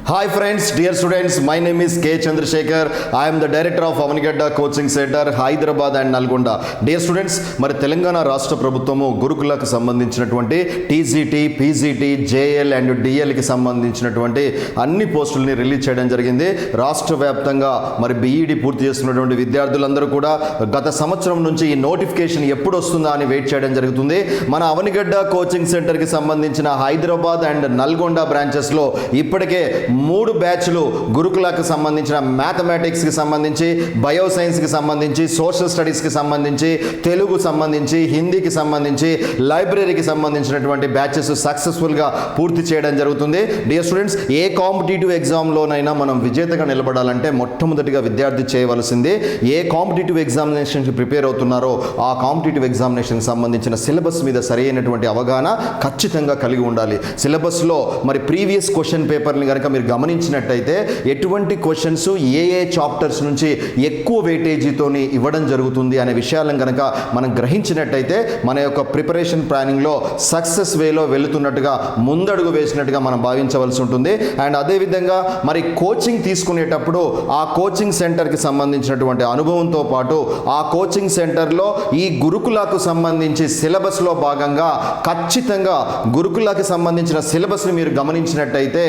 Hi friends, dear students, my name is K. Chandrasekhar. I am the director of Avanigadda Coaching Center, Hyderabad and Nalgonda. Dear students, మరి తెలంగాణ రాష్ట్ర ప్రభుత్వము గురుకులకు సంబంధించినటువంటి TGT, PGT, JL and డిఎల్కి సంబంధించినటువంటి అన్ని పోస్టుల్ని release చేయడం జరిగింది. రాష్ట్ర వ్యాప్తంగా మరి బీఈడి పూర్తి చేస్తున్నటువంటి విద్యార్థులందరూ కూడా గత సంవత్సరం నుంచి ఈ నోటిఫికేషన్ ఎప్పుడు వస్తుందా అని వెయిట్ చేయడం జరుగుతుంది. మన అవనిగడ్డ కోచింగ్ సెంటర్కి సంబంధించిన హైదరాబాద్ అండ్ నల్గొండ బ్రాంచెస్లో ఇప్పటికే 3 బ్యాచ్లు గురుకులకు సంబంధించిన మ్యాథమెటిక్స్కి సంబంధించి, బయో సైన్స్కి సంబంధించి, సోషల్ స్టడీస్కి సంబంధించి, తెలుగు సంబంధించి, హిందీకి సంబంధించి, లైబ్రరీకి సంబంధించినటువంటి బ్యాచెస్ సక్సెస్ఫుల్గా పూర్తి చేయడం జరుగుతుంది. డియర్ స్టూడెంట్స్, ఏ కాంపిటేటివ్ ఎగ్జామ్లోనైనా మనం విజేతగా నిలబడాలంటే మొట్టమొదటిగా విద్యార్థి చేయవలసింది ఏ కాంపిటేటివ్ ఎగ్జామినేషన్కి ప్రిపేర్ అవుతున్నారో ఆ కాంపిటేటివ్ ఎగ్జామినేషన్కి సంబంధించిన సిలబస్ మీద సరైనటువంటి అవగాహన ఖచ్చితంగా కలిగి ఉండాలి. సిలబస్లో మరి ప్రీవియస్ క్వశ్చన్ పేపర్ని కనుక మీరు గమనించినట్టయితే ఎటువంటి క్వశ్చన్స్ ఏ చాప్టర్స్ నుంచి ఎక్కువ వెయిటేజీతోని ఇవ్వడం జరుగుతుంది అనే విషయాలను కనుక మనం గ్రహించినట్టయితే మన యొక్క ప్రిపరేషన్ ప్లానింగ్లో సక్సెస్ వేలో వెళుతున్నట్టుగా ముందడుగు వేసినట్టుగా మనం భావించవలసి ఉంటుంది. అండ్ అదేవిధంగా మరి కోచింగ్ తీసుకునేటప్పుడు ఆ కోచింగ్ సెంటర్కి సంబంధించినటువంటి అనుభవంతో పాటు ఆ కోచింగ్ సెంటర్లో ఈ గురుకులకు సంబంధించి సిలబస్లో భాగంగా ఖచ్చితంగా గురుకులకి సంబంధించిన సిలబస్ని మీరు గమనించినట్టయితే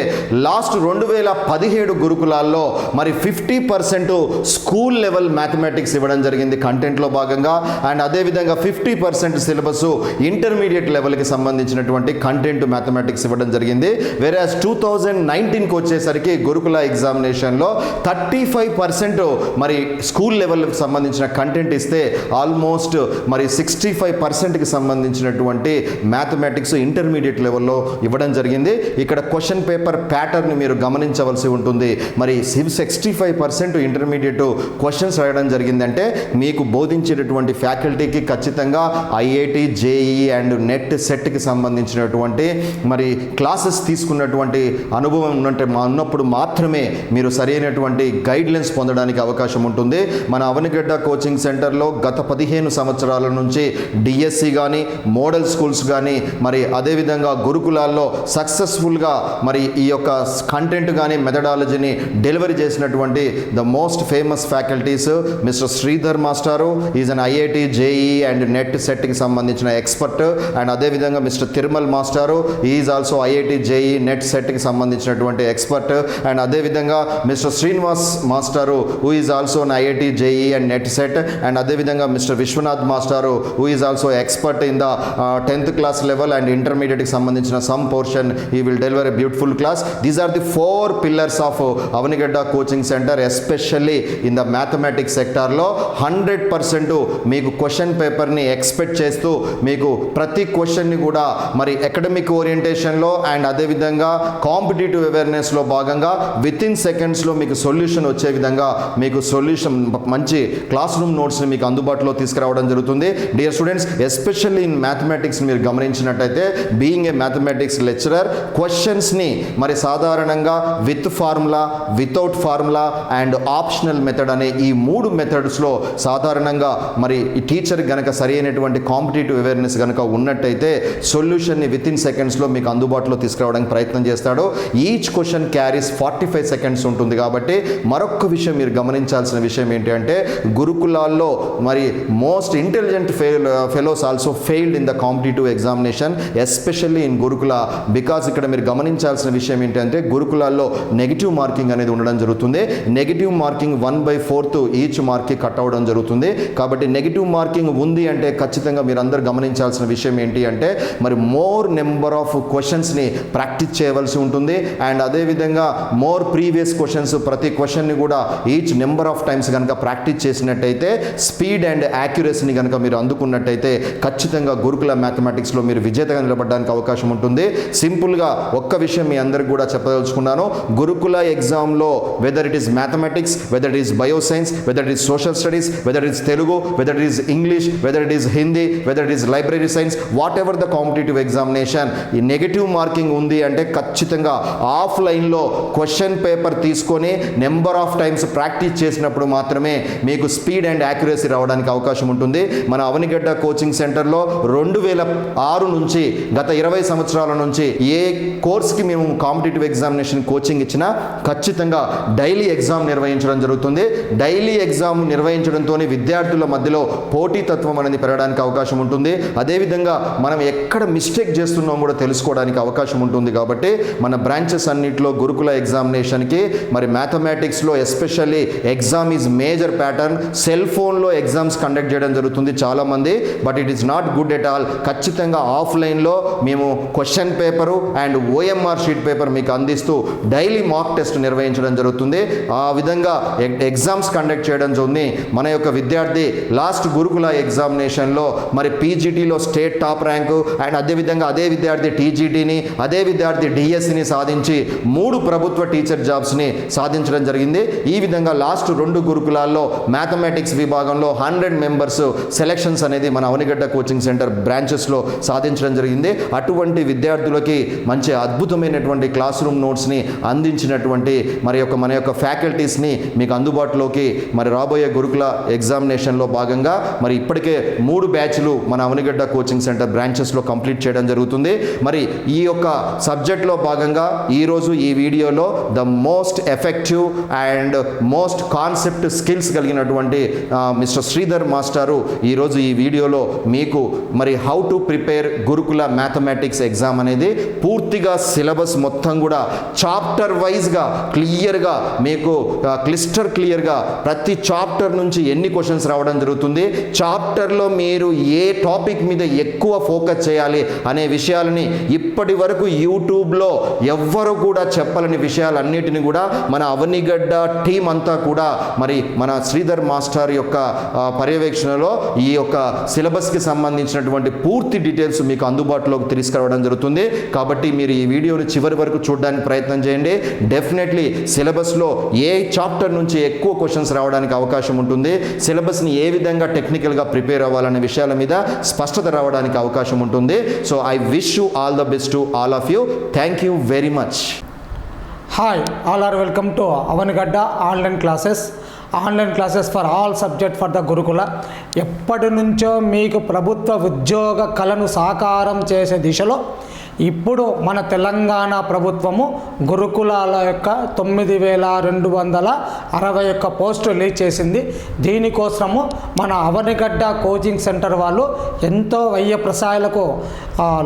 లాస్ట్ 2017 గురుకులాల్లో మరి 50% స్కూల్ లెవెల్ మ్యాథమెటిక్స్ ఇవ్వడం జరిగింది కంటెంట్లో భాగంగా. అండ్ అదేవిధంగా 50% సిలబస్ ఇంటర్మీడియట్ లెవెల్కి సంబంధించినటువంటి కంటెంట్ మ్యాథమెటిక్స్ ఇవ్వడం జరిగింది. వేరేస్ 2019కి వచ్చేసరికి గురుకుల ఎగ్జామినేషన్లో 35% మరి స్కూల్ లెవెల్కి సంబంధించిన కంటెంట్ ఇస్తే ఆల్మోస్ట్ మరి 65%కి సంబంధించినటువంటి మ్యాథమెటిక్స్ ఇంటర్మీడియట్ లెవెల్లో ఇవ్వడం జరిగింది. ఇక్కడ క్వశ్చన్ పేపర్ ప్యాటర్న్ మీరు గమనించవలసి ఉంటుంది. మరి 65% ఇంటర్మీడియట్ క్వశ్చన్స్ రాయడం జరిగిందంటే మీకు బోధించేటటువంటి ఫ్యాకల్టీకి ఖచ్చితంగా ఐఐటి, జేఈ అండ్ నెట్ సెట్కి సంబంధించినటువంటి మరి క్లాసెస్ తీసుకున్నటువంటి అనుభవం ఉన్నప్పుడు మాత్రమే మీరు సరైనటువంటి గైడ్లైన్స్ పొందడానికి అవకాశం ఉంటుంది. మన అవనిగడ్డ కోచింగ్ సెంటర్లో గత 15 సంవత్సరాల నుంచి డిఎస్సి కానీ, మోడల్ స్కూల్స్ కానీ, మరి అదేవిధంగా గురుకులాల్లో సక్సెస్ఫుల్గా మరి ఈ యొక్క కంటెంట్ కానీ మెథడాలజీని డెలివరీ చేసినటువంటి the most famous faculties mister Sridhar మాస్టారు is an IIT, JEE and NET సెట్కి సంబంధించిన ఎక్స్పర్ట్. అండ్ అదేవిధంగా మిస్టర్ తిరుమల్ మాస్టారు is also IIT, JEE NET సెట్కి సంబంధించినటువంటి ఎక్స్పర్ట్. అండ్ అదేవిధంగా మిస్టర్ శ్రీనివాస్ మాస్టారు who is also an IIT, JEE and NET SET. And అదేవిధంగా మిస్టర్ విశ్వనాథ్ మాస్టారు who is also expert in the 10th class level and ఇంటర్మీడియట్కి సంబంధించిన సమ్ పోర్షన్ ఈ will deliver a beautiful class. These are the 4 pillars of Avanigadda Coaching Center, especially in the mathematics sector లో 100% మీకు question పేపర్ని expect చేస్తూ మీకు ప్రతి క్వశ్చన్ని కూడా మరి అకాడమిక్ ఓరియంటేషన్లో అండ్ అదేవిధంగా కాంపిటేటివ్ అవేర్నెస్లో భాగంగా విత్ ఇన్ సెకండ్స్లో మీకు సొల్యూషన్ వచ్చే విధంగా మీకు సొల్యూషన్ మంచి క్లాస్ రూమ్ నోట్స్ని మీకు అందుబాటులో తీసుకురావడం జరుగుతుంది. Dear students, especially in mathematics మీరు గమనించినట్టయితే బీయింగ్ ఏ మ్యాథమెటిక్స్ లెక్చరర్ క్వశ్చన్స్ని మరి సాధారణంగా with formula, without formula and optional method అనే ఈ 3 మెథడ్స్లో సాధారణంగా మరి ఈ టీచర్ కనుక సరి అయినటువంటి కాంపిటేటివ్ అవేర్నెస్ కనుక ఉన్నట్టయితే సొల్యూషన్ని విత్ ఇన్ సెకండ్స్లో మీకు అందుబాటులో తీసుకురావడానికి ప్రయత్నం చేస్తాడు. ఈచ్ క్వశ్చన్ క్యారీస్ 45 సెకండ్స్ ఉంటుంది. కాబట్టి మరొక విషయం మీరు గమనించాల్సిన విషయం ఏంటి అంటే గురుకులాల్లో మరి most intelligent fellows also failed in the competitive examination, especially in గురుకుల. బికాస్ ఇక్కడ మీరు గమనించాల్సిన విషయం ఏంటంటే గురుకులాల్లో నెగిటివ్ మార్కింగ్ అనేది ఉండడం జరుగుతుంది. నెగిటివ్ మార్కింగ్ 1/4 ఈచ్ మార్క్కి కట్ అవ్వడం జరుగుతుంది. కాబట్టి నెగిటివ్ మార్కింగ్ ఉంది అంటే ఖచ్చితంగా మీరు అందరూ గమనించాల్సిన విషయం ఏంటి అంటే మరి మోర్ నెంబర్ ఆఫ్ క్వశ్చన్స్ని ప్రాక్టీస్ చేయవలసి ఉంటుంది. అండ్ అదేవిధంగా మోర్ ప్రీవియస్ క్వశ్చన్స్ ప్రతి క్వశ్చన్ని కూడా ఈచ్ నెంబర్ ఆఫ్ టైమ్స్ కనుక ప్రాక్టీస్ చేసినట్టయితే స్పీడ్ అండ్ యాక్యురసీని కనుక మీరు అందుకున్నట్టయితే ఖచ్చితంగా గురుకుల మ్యాథమెటిక్స్లో మీరు విజేతగా నిలబడడానికి అవకాశం ఉంటుంది. సింపుల్గా ఒక్క విషయం మీ అందరికి కూడా చెప్పదలుచుకున్నాను. గురుకుల ఎగ్జామ్లో whether it is mathematics, whether it is bio science, whether it is social studies, whether it is Telugu, whether it is English, whether it is Hindi, whether it is library science, what ever the competitive examination ఈ negative marking ఉంది అంటే ఖచ్చితంగా ఆఫ్లైన్లో question paper తీసుకొని number of times practice చేసినప్పుడు మాత్రమే మీకు speed and accuracy రావడానికి అవకాశం ఉంటుంది. మన అవనిగడ్డ కోచింగ్ సెంటర్లో 2006 నుంచి గత 20 సంవత్సరాల నుంచి ఏ కోర్స్కి మేము కాంపిటేటివ్ ఎగ్జామినేషన్ ఎగ్జామినేషన్ కోచింగ్ ఇచ్చినా ఖచ్చితంగా డైలీ ఎగ్జామ్ నిర్వహించడం జరుగుతుంది. డైలీ ఎగ్జామ్ నిర్వహించడంతో విద్యార్థుల మధ్యలో పోటీతత్వం అనేది పెరగడానికి అవకాశం ఉంటుంది. అదేవిధంగా మనం ఎక్కడ మిస్టేక్ చేస్తున్నాం కూడా తెలుసుకోవడానికి అవకాశం ఉంటుంది. కాబట్టి మన బ్రాంచెస్ అన్నింటిలో గురుకుల ఎగ్జామినేషన్కి మరి మ్యాథమెటిక్స్లో especially exam is major pattern. Cell ఫోన్లో ఎగ్జామ్స్ కండక్ట్ చేయడం జరుగుతుంది చాలామంది, but it is not good at all. ఖచ్చితంగా ఆఫ్లైన్లో మేము question paper and OMR sheet paper మీకు అందిస్తూ డైలీ మాక్ టెస్ట్ నిర్వహించడం జరుగుతుంది. ఆ విధంగా ఎగ్జామ్స్ కండక్ట్ చేయడం జరుగుతుంది. మన యొక్క విద్యార్థి లాస్ట్ గురుకుల ఎగ్జామినేషన్లో మరి పీజీటీలో స్టేట్ టాప్ ర్యాంకు అండ్ అదేవిధంగా అదే విద్యార్థి టీజీటీని, అదే విద్యార్థి డిఎస్సిని సాధించి 3 ప్రభుత్వ టీచర్ జాబ్స్ని సాధించడం జరిగింది. ఈ విధంగా లాస్ట్ 2 గురుకులాల్లో మ్యాథమెటిక్స్ విభాగంలో 100 మెంబర్స్ సెలక్షన్స్ అనేది మన అవనిగడ్డ కోచింగ్ సెంటర్ బ్రాంచెస్లో సాధించడం జరిగింది. అటువంటి విద్యార్థులకి మంచి అద్భుతమైనటువంటి క్లాస్ రూమ్ నోట్స్ని అందించినటువంటి మన యొక్క ఫ్యాకల్టీస్ని మీకు అందుబాటులోకి మరి రాబోయే గురుకుల ఎగ్జామినేషన్లో భాగంగా మరి ఇప్పటికే 3 బ్యాచ్లు మన అవనిగడ్డ కోచింగ్ సెంటర్ బ్రాంచెస్లో కంప్లీట్ చేయడం జరుగుతుంది. మరి ఈ యొక్క సబ్జెక్ట్లో భాగంగా ఈరోజు ఈ వీడియోలో the most effective and most concept skills కలిగినటువంటి మిస్టర్ శ్రీధర్ మాస్టారు ఈరోజు ఈ వీడియోలో మీకు మరి హౌ టు ప్రిపేర్ గురుకుల మ్యాథమెటిక్స్ ఎగ్జామ్ అనేది పూర్తిగా సిలబస్ మొత్తం కూడా చాప్టర్ వైజ్గా క్లియర్గా మీకు క్లియర్గా ప్రతి చాప్టర్ నుంచి ఎన్ని క్వశ్చన్స్ రావడం జరుగుతుంది, చాప్టర్లో మీరు ఏ టాపిక్ మీద ఎక్కువ ఫోకస్ చేయాలి అనే విషయాలని ఇప్పటి వరకు యూట్యూబ్లో ఎవ్వరు కూడా చెప్పలేని విషయాలన్నిటిని కూడా మన అవనిగడ్డ టీం అంతా కూడా మరి మన శ్రీధర్ మాస్టర్ యొక్క పర్యవేక్షణలో ఈ యొక్క సిలబస్కి సంబంధించినటువంటి పూర్తి డీటెయిల్స్ మీకు అందుబాటులోకి తీసుకురావడం జరుగుతుంది. కాబట్టి మీరు ఈ వీడియోని చివరి వరకు చూడడానికి ప్రయత్నం చేయండి. డెఫినెట్లీ సిలబస్లో ఏ చాప్టర్ నుంచి ఎక్కువ క్వశ్చన్స్ రావడానికి అవకాశం ఉంటుంది, సిలబస్ని ఏ విధంగా టెక్నికల్గా ప్రిపేర్ అవ్వాలనే విషయాల మీద స్పష్టత రావడానికి అవకాశం ఉంటుంది. So I wish you all the best to all of you. Thank you very much. Hi, all are welcome to Avanigadda online classes for all subject for the Gurukula. ఎప్పటి నుంచో మీకు ప్రభుత్వ ఉద్యోగ కళను సాకారం చేసే దిశలో ఇప్పుడు మన తెలంగాణ ప్రభుత్వము గురుకులాల యొక్క 9,261 పోస్టు రిలీజ్ చేసింది. దీనికోసము మన అవనిగడ్డ కోచింగ్ సెంటర్ వాళ్ళు ఎంతో వ్యయ ప్రసాయాలకు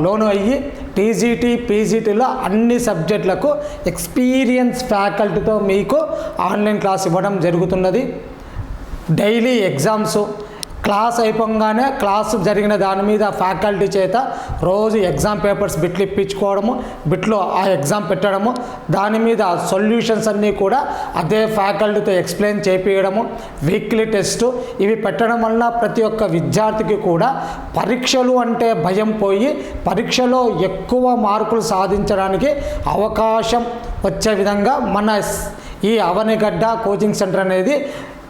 లోను అయ్యి టీజీటీ పీజీటీలో అన్ని సబ్జెక్టులకు ఎక్స్పీరియన్స్ ఫ్యాకల్టీతో మీకు ఆన్లైన్ క్లాస్ ఇవ్వడం జరుగుతున్నది. డైలీ ఎగ్జామ్స్ క్లాస్ అయిపోగానే క్లాస్ జరిగిన దాని మీద ఫ్యాకల్టీ చేత రోజు ఎగ్జామ్ పేపర్స్ బిట్లు ఇప్పించుకోవడము, బిట్లో ఆ ఎగ్జామ్ పెట్టడము, దాని మీద సొల్యూషన్స్ అన్నీ కూడా అదే ఫ్యాకల్టీతో ఎక్స్ప్లెయిన్ చేయించడము, వీక్లీ టెస్ట్ ఇవి పెట్టడం వల్ల ప్రతి ఒక్క విద్యార్థికి కూడా పరీక్షలు అంటే భయం పోయి పరీక్షలో ఎక్కువ మార్కులు సాధించడానికి అవకాశం వచ్చే విధంగా మన ఈ అవనిగడ్డ కోచింగ్ సెంటర్ అనేది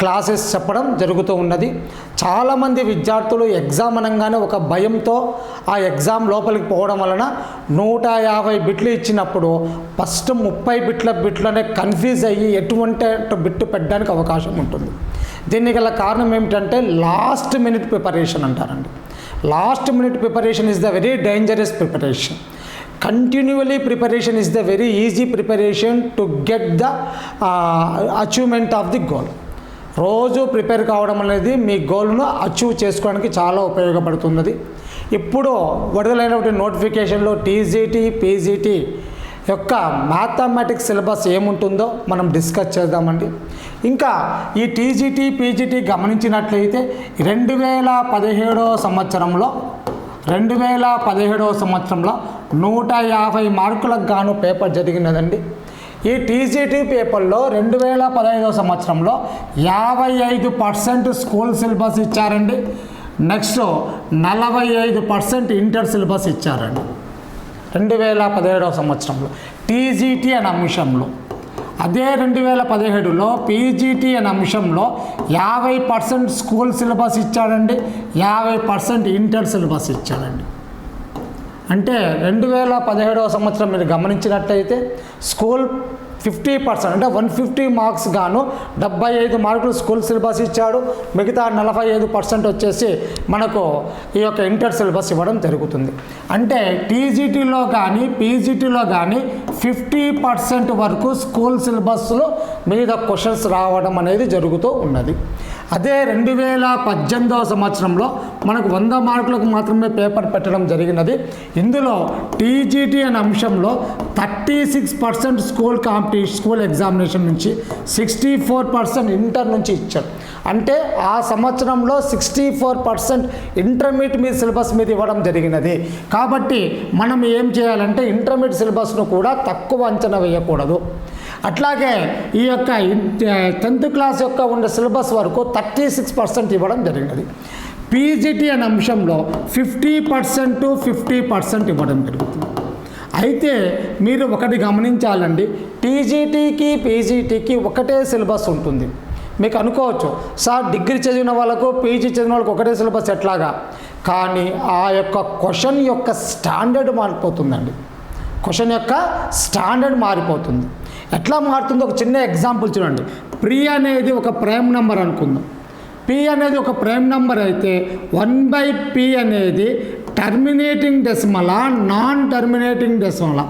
క్లాసెస్ చెప్పడం జరుగుతూ ఉన్నది. చాలామంది విద్యార్థులు ఎగ్జామ్ అనగానే ఒక భయంతో ఆ ఎగ్జామ్ లోపలికి పోవడం వలన 150 బిట్లు ఇచ్చినప్పుడు ఫస్ట్ 30 బిట్లనే కన్ఫ్యూజ్ అయ్యి ఎటువంటి బిట్టు పెట్టడానికి అవకాశం ఉంటుంది. దీనికి గల కారణం ఏమిటంటే లాస్ట్ మినిట్ ప్రిపరేషన్ అంటారండి. Last minute preparation is the very dangerous preparation. Continually preparation is the very easy preparation to get the achievement of the goal. రోజు ప్రిపేర్ కావడం అనేది మీ గోల్ను అచీవ్ చేసుకోవడానికి చాలా ఉపయోగపడుతున్నది. ఇప్పుడు విడుదలైనటువంటి నోటిఫికేషన్లో టీజీటీ పీజీటీ యొక్క మ్యాథమెటిక్స్ సిలబస్ ఏముంటుందో మనం డిస్కస్ చేద్దామండి. ఇంకా ఈ టీజీటీ పీజీటీ గమనించినట్లయితే 2017 సంవత్సరంలో 150 మార్కులకు గాను పేపర్ జరిగినదండి. ఈ టీజీటీ పేపర్లో 2015 సంవత్సరంలో 55% స్కూల్ సిలబస్ ఇచ్చారండి. నెక్స్ట్ 45% ఇంటర్ సిలబస్ ఇచ్చారండి 2017 సంవత్సరంలో టీజీటీ అనే అంశంలో. అదే 2017లో పీజీటీ అనే అంశంలో 50% స్కూల్ సిలబస్ ఇచ్చాడండి, 50% ఇంటర్ సిలబస్ ఇచ్చాడండి. అంటే 2017 సంవత్సరం మీరు గమనించినట్లయితే స్కూల్ 50% అంటే 150 మార్క్స్ గాను 75 మార్కులు స్కూల్ సిలబస్ ఇచ్చాడు. మిగతా 45% వచ్చేసి మనకు ఈ యొక్క ఇంటర్ సిలబస్ ఇవ్వడం జరుగుతుంది. అంటే టీజీటీలో కానీ పీజీటీలో కానీ 50% వరకు స్కూల్ సిలబస్లో మీద క్వశ్చన్స్ రావడం అనేది జరుగుతూ ఉన్నది. అదే 2018వ సంవత్సరంలో మనకు 100 మార్కులకు మాత్రమే పేపర్ పెట్టడం జరిగినది. ఇందులో టీజీటీ అనే అంశంలో 36% స్కూల్ ఎగ్జామినేషన్ నుంచి 64% ఇంటర్ నుంచి ఇచ్చారు. అంటే ఆ సంవత్సరంలో 64% ఇంటర్మీడియట్ మీద సిలబస్ మీద ఇవ్వడం జరిగినది. కాబట్టి మనం ఏం చేయాలంటే ఇంటర్మీడియట్ సిలబస్ను కూడా తక్కువ అంచనా వేయకూడదు. అట్లాగే ఈ యొక్క 10th క్లాస్ యొక్క ఉండే సిలబస్ వరకు 36% ఇవ్వడం జరిగినది. పీజీటీ అనే అంశంలో 50% ఇవ్వడం జరుగుతుంది. అయితే మీరు ఒకటి గమనించాలండి, టీజీటీకి పీజీటీకి ఒకటే సిలబస్ ఉంటుంది. మీకు అనుకోవచ్చు, సార్ డిగ్రీ చదివిన వాళ్ళకు పీజీ చదివిన వాళ్ళకు ఒకటే సిలబస్ ఎట్లాగా? కానీ ఆ యొక్క క్వశ్చన్ యొక్క స్టాండర్డ్ మారిపోతుందండి. క్వశ్చన్ యొక్క స్టాండర్డ్ మారిపోతుంది. ఎట్లా మారుతుందో ఒక చిన్న ఎగ్జాంపుల్ చూడండి. ప్రీ అనేది ఒక ప్రైమ్ నెంబర్ అనుకుందాం. పి అనేది ఒక ప్రైమ్ నెంబర్ అయితే 1/p అనేది టర్మినేటింగ్ డెసిమలా నాన్ టర్మినేటింగ్ డెసిమలా?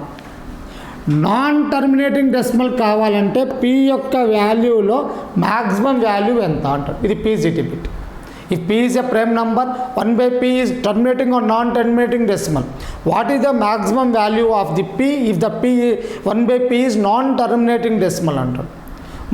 నాన్ టర్మినేటింగ్ డెసిమల్ కావాలంటే పి యొక్క వాల్యూలో మ్యాక్సిమం వాల్యూ ఎంత అంటారు. ఇది PGT bit. If p is a prime number, 1/p is terminating or non-terminating decimal. What is the maximum value of the p if the 1/p is non-terminating decimal అంటారు.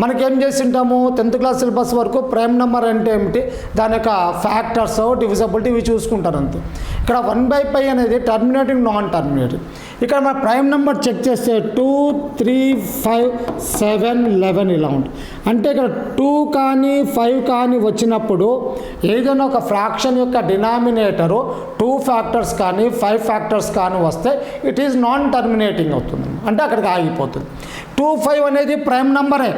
మనకేం చేసింటాము 10th class syllabus వరకు prime number అంటే ఏమిటి, దాని యొక్క factors divisibility ఇవి చూసుకుంటారు అంతే. ఇక్కడ 1/p అనేది టర్మినేటింగ్ నాన్ టర్మినేటింగ్. ఇక్కడ మన ప్రైమ్ నెంబర్ చెక్ చేస్తే 2, 3, 5, 7, 11 ఇలా ఉంటుంది. అంటే ఇక్కడ 2 కానీ 5 కానీ వచ్చినప్పుడు ఏదైనా ఒక ఫ్రాక్షన్ యొక్క డినామినేటరు 2 ఫ్యాక్టర్స్ కానీ 5 ఫ్యాక్టర్స్ కానీ వస్తే ఇట్ ఈజ్ నాన్ టర్మినేటింగ్ అవుతుంది. అంటే అక్కడికి ఆగిపోతుంది. 2, 5 అనేది ప్రైమ్ నెంబరే.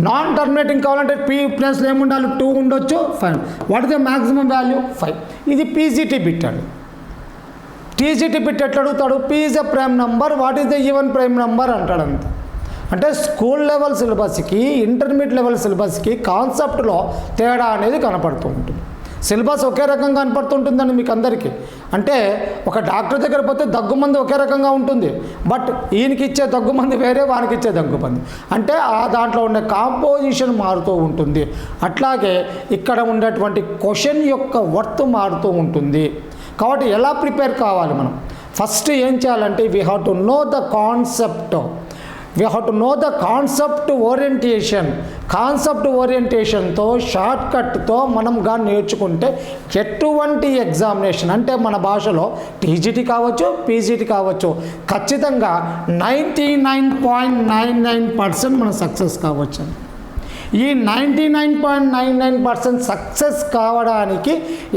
నాన్ టర్మినేటింగ్ కావాలంటే పీ ప్లస్లో ఏముండాలి, 2 ఉండొచ్చు, 5. What is the maximum value? 5. ఇది పీజీటీ బిట్ అండి. టీజీటీ బిట్ ఎట్లా అడుగుతాడు? P is a prime number, what is the even prime number అంటాడు అంతే. అంటే స్కూల్ లెవెల్ సిలబస్కి ఇంటర్మీడియట్ లెవెల్ సిలబస్కి కాన్సెప్ట్లో తేడా అనేది కనపడుతూ ఉంటుంది. సిలబస్ ఒకే రకంగా కనపడుతుంటుందండి మీకు అందరికీ. అంటే ఒక డాక్టర్ దగ్గర పోతే దగ్గుమంది ఒకే రకంగా ఉంటుంది, బట్ ఈయనకి ఇచ్చే దగ్గుమంది వేరే, వానికి ఇచ్చే దగ్గుమంది. అంటే ఆ దాంట్లో ఉండే కాంపోజిషన్ మారుతూ ఉంటుంది. అట్లాగే ఇక్కడ ఉండేటువంటి క్వశ్చన్ యొక్క వర్త్ మారుతూ ఉంటుంది. కాబట్టి ఎలా ప్రిపేర్ కావాలి మనం? ఫస్ట్ ఏం చేయాలంటే we have to know the concept. We have to know the concept orientation. Concept ఓరియంటేషన్తో షార్ట్ కట్తో మనం కానీ నేర్చుకుంటే ఎటువంటి ఎగ్జామినేషన్ అంటే మన భాషలో టీజీటీ కావచ్చు, పీజీటీ కావచ్చు, ఖచ్చితంగా 99.99% మనం సక్సెస్ కావచ్చు. ఈ 99.99% సక్సెస్ కావడానికి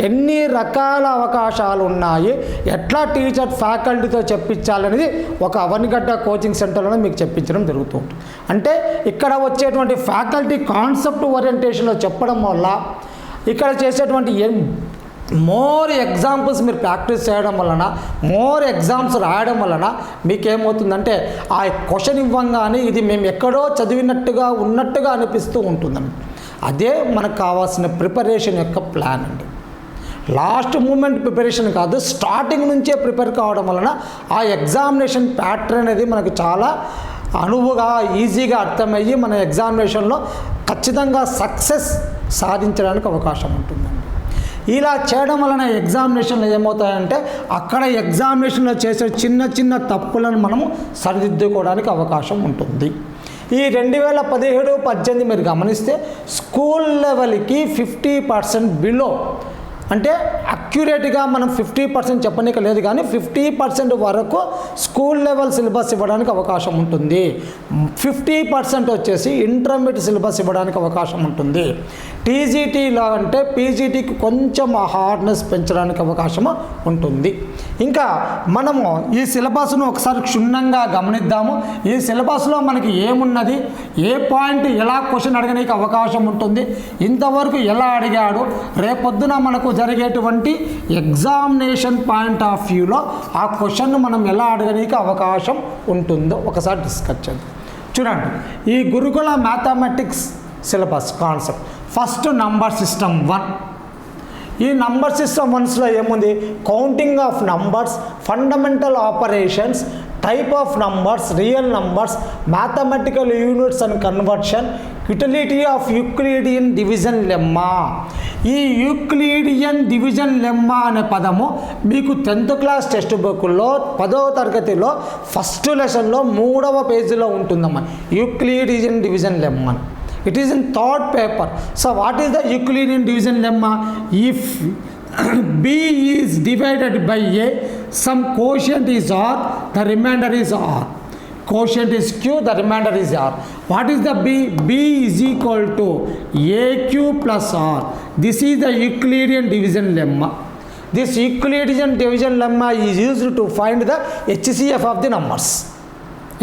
ఎన్ని రకాల అవకాశాలు ఉన్నాయి, ఎట్లా టీచర్ ఫ్యాకల్టీతో చెప్పించాలనేది ఒక అవనిగడ్డ కోచింగ్ సెంటర్లో మీకు చెప్పించడం జరుగుతుంది. అంటే ఇక్కడ వచ్చేటువంటి ఫ్యాకల్టీ కాన్సెప్ట్ ఓరియంటేషన్లో చెప్పడం వల్ల ఇక్కడ చేసేటువంటి మోర్ ఎగ్జాంపుల్స్ మీరు ప్రాక్టీస్ చేయడం వలన, మోర్ ఎగ్జామ్స్ రాయడం వలన మీకేమవుతుందంటే ఆ క్వశ్చన్ ఇవ్వంగానే ఇది మేము ఎక్కడో చదివినట్టుగా ఉన్నట్టుగా అనిపిస్తూ ఉంటుందండి. అదే మనకు కావాల్సిన ప్రిపరేషన్ యొక్క ప్లాన్ అండి. లాస్ట్ మూమెంట్ ప్రిపరేషన్ కాదు, స్టార్టింగ్ నుంచే ప్రిపేర్ కావడం వలన ఆ ఎగ్జామినేషన్ ప్యాటర్న్ అనేది మనకు చాలా అనువుగా ఈజీగా అర్థమయ్యి మన ఎగ్జామినేషన్లో ఖచ్చితంగా సక్సెస్ సాధించడానికి అవకాశం ఉంటుందండి. ఇలా చేయడం వలన ఎగ్జామినేషన్లో ఏమవుతాయంటే అక్కడ ఎగ్జామినేషన్లో చేసే చిన్న చిన్న తప్పులను మనము సరిదిద్దుకోవడానికి అవకాశం ఉంటుంది. ఈ 2017-18 మీరు గమనిస్తే స్కూల్ లెవెల్కి 50% బిలో, అంటే అక్యురేట్గా మనం 50% చెప్పనీక లేదు, కానీ 50% వరకు స్కూల్ లెవెల్ సిలబస్ ఇవ్వడానికి అవకాశం ఉంటుంది. 50% వచ్చేసి ఇంటర్మీడియట్ సిలబస్ ఇవ్వడానికి అవకాశం ఉంటుంది. టీజీటీలో అంటే పీజీటీకి కొంచెం హార్డ్నెస్ పెంచడానికి అవకాశం ఉంటుంది. ఇంకా మనము ఈ సిలబస్ను ఒకసారి క్షుణ్ణంగా గమనిద్దాము. ఈ సిలబస్లో మనకి ఏమున్నది, ఏ పాయింట్ ఎలా క్వశ్చన్ అడగడానికి అవకాశం ఉంటుంది, ఇంతవరకు ఎలా అడిగాడు, రేపొద్దున మనకు జరిగేటువంటి ఎగ్జామినేషన్ పాయింట్ ఆఫ్ వ్యూలో ఆ క్వశ్చన్ను మనం ఎలా అడగడానికి అవకాశం ఉంటుందో ఒకసారి డిస్కస్ చేద్దాం. చూడండి, ఈ గురుకుల mathematics syllabus concept first number system 1. ఈ నంబర్ సిస్టమ్ 1లో ఏముంది? Counting of numbers, fundamental operations, type of numbers, real numbers, mathematical units and conversion, utility of Euclidean division lemma. ఈ యూక్లిడియన్ డివిజన్ లెమ్మా అనే పదము మీకు 10th క్లాస్ టెక్స్ట్ బుక్లో 10వ తరగతిలో first లెసన్లో 3వ పేజీలో ఉంటుందమ్మా. Euclidean division lemma, it is in third paper. So what is the Euclidean division lemma? If b is divided by a, some quotient is r, the remainder is r. Quotient is q, the remainder is r. What is the b? b is equal to aq plus r. This is the Euclidean division lemma. This Euclidean division lemma is used to find the HCF of the numbers.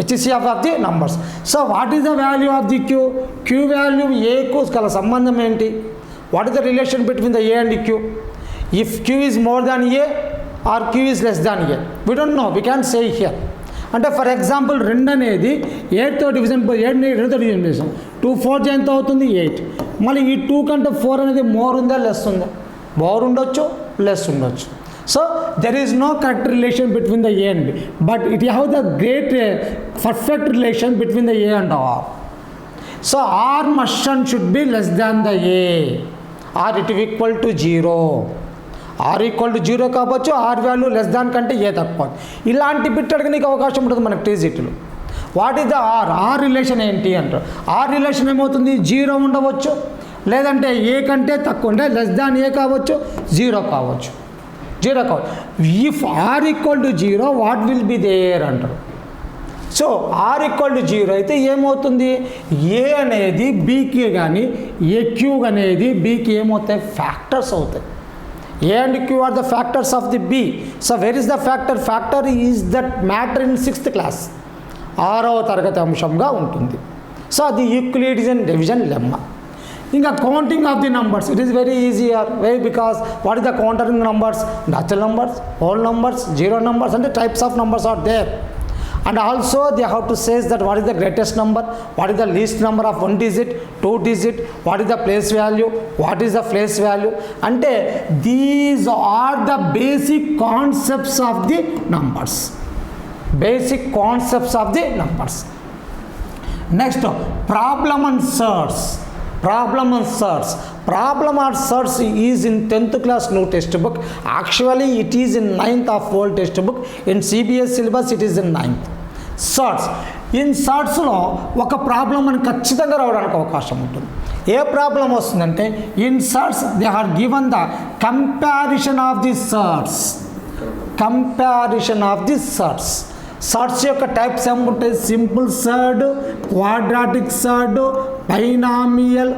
HCF of the numbers. So what is the value of the q? q value a కు గల సంబంధం ఏంటి? What is the relation between the a and q? If q is more than a or q is less than a, we don't know, we can't say here. అంటే for example 2 అనేది 8తో division 2తో division చేసాం, 2 4 ఎంత అవుతుంది 8. మళ్ళీ ఈ 2 కంటే 4 అనేది మోర్ ఉందా లెస్ ఉందా? మోర్ ఉండొచ్చు, లెస్ ఉండొచ్చు. So there is no correct relation between the a and b, but it have the great perfect relation between the a and r. So r must and should be less than the a, or it will equal to 0. r equal to 0 కావచ్చు, r value less than కంటే ఏ తక్కువ. ఇలాంటి bit అడగడానికి అవకాశం ఉంటుంది మనకు టీజీటీలో. What is the R? R relation ఏంటి అంటారు. ఆర్ రిలేషన్ ఏమవుతుంది? 0 ఉండవచ్చు, లేదంటే ఏ కంటే తక్కువ అంటే లెస్ దాన్ ఏ కావచ్చు, 0 కావచ్చు. 0 కావచ్చు. If R equal to 0 what will be there అంటారు. సో ఆర్ ఈక్వల్ టు 0 అయితే ఏమవుతుంది? ఏ అనేది బీకి కానీ ఏ క్యూ అనేది బీకి ఏమవుతాయి? ఫ్యాక్టర్స్ అవుతాయి. A and Q are the factors of the B. So where is the factor? Factor is that matter in 6th class. 6వ తరగతి అంశంగా ఉంటుంది. సో అది యూక్లిడియన్ డివిజన్ లెమ్మా. ఇంకా counting of the numbers, it is very easier. Why? Because what is the countering numbers? Natural numbers, whole numbers, zero numbers, అంటే types of numbers are there. And also they have to say that what is the greatest number, what is the least number of 1 digit, 2 digit, what is the place value, what is the place value. Ante these are the basic concepts of the numbers. Basic concepts of the numbers. Next, problem and search. Problem and search. Problem or search is in 10th class new textbook. Actually it is in 9th of old textbook. In CBS syllabus it is in 9th. Search. In searchలో ఒక problem మనకు ఖచ్చితంగా రావడానికి అవకాశం ఉంటుంది. ఏ problem వస్తుందంటే in surd they are given the comparison of the surd. Comparison of the surd. Surd యొక్క టైప్స్ ఏముంటాయి? Simple surd, quadratic surd, binomial,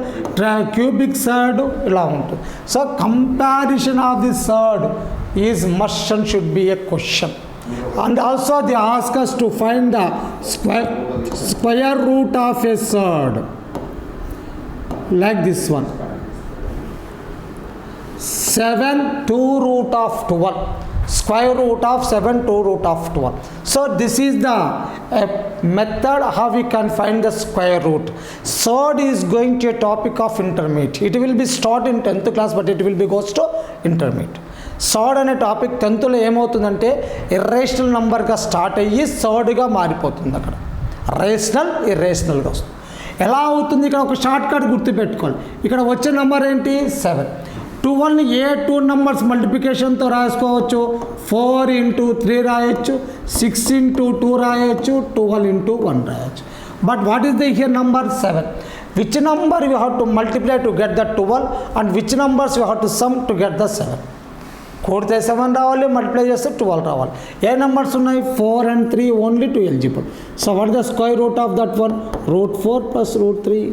cubic surd, ఇలా ఉంటుంది. So comparison of the surd is must and should be a question. And also they ask us to find the square root of a surd, like this one. 7 2 root of 12. Square root of 7 2 root of 12. So this is the method how we can find the square root. Surd is going to a topic of intermediate. It will be taught in 10th class, but it will be goes to intermediate. Surd అనే topic 10thలో ఏమవుతుందంటే irrational నెంబర్గా start అయ్యి సర్డ్గా మారిపోతుంది. అక్కడ rational ఇర్రేషనల్గా వస్తుంది. ఎలా అవుతుంది? ఇక్కడ ఒక షార్ట్ కట్ గుర్తుపెట్టుకోవాలి. ఇక్కడ వచ్చే నెంబర్ ఏంటి? 7. 12ని ఏ 2 నెంబర్స్ మల్టిప్లికేషన్తో రాసుకోవచ్చు. 4 into 3 రాయొచ్చు, 6 into 2 రాయొచ్చు, 12 into 1 రాయొచ్చు. But what is the here number? 7. Which number you have to multiply to get the 12 and which numbers you have to some to get the 7. కూడితే 7 రావాలి, మల్టిప్లై చేస్తే 12 రావాలి. ఏ numbers ఉన్నాయి? 4 and 3 only 2 eligible. So what the square root of that one? √4 + √3.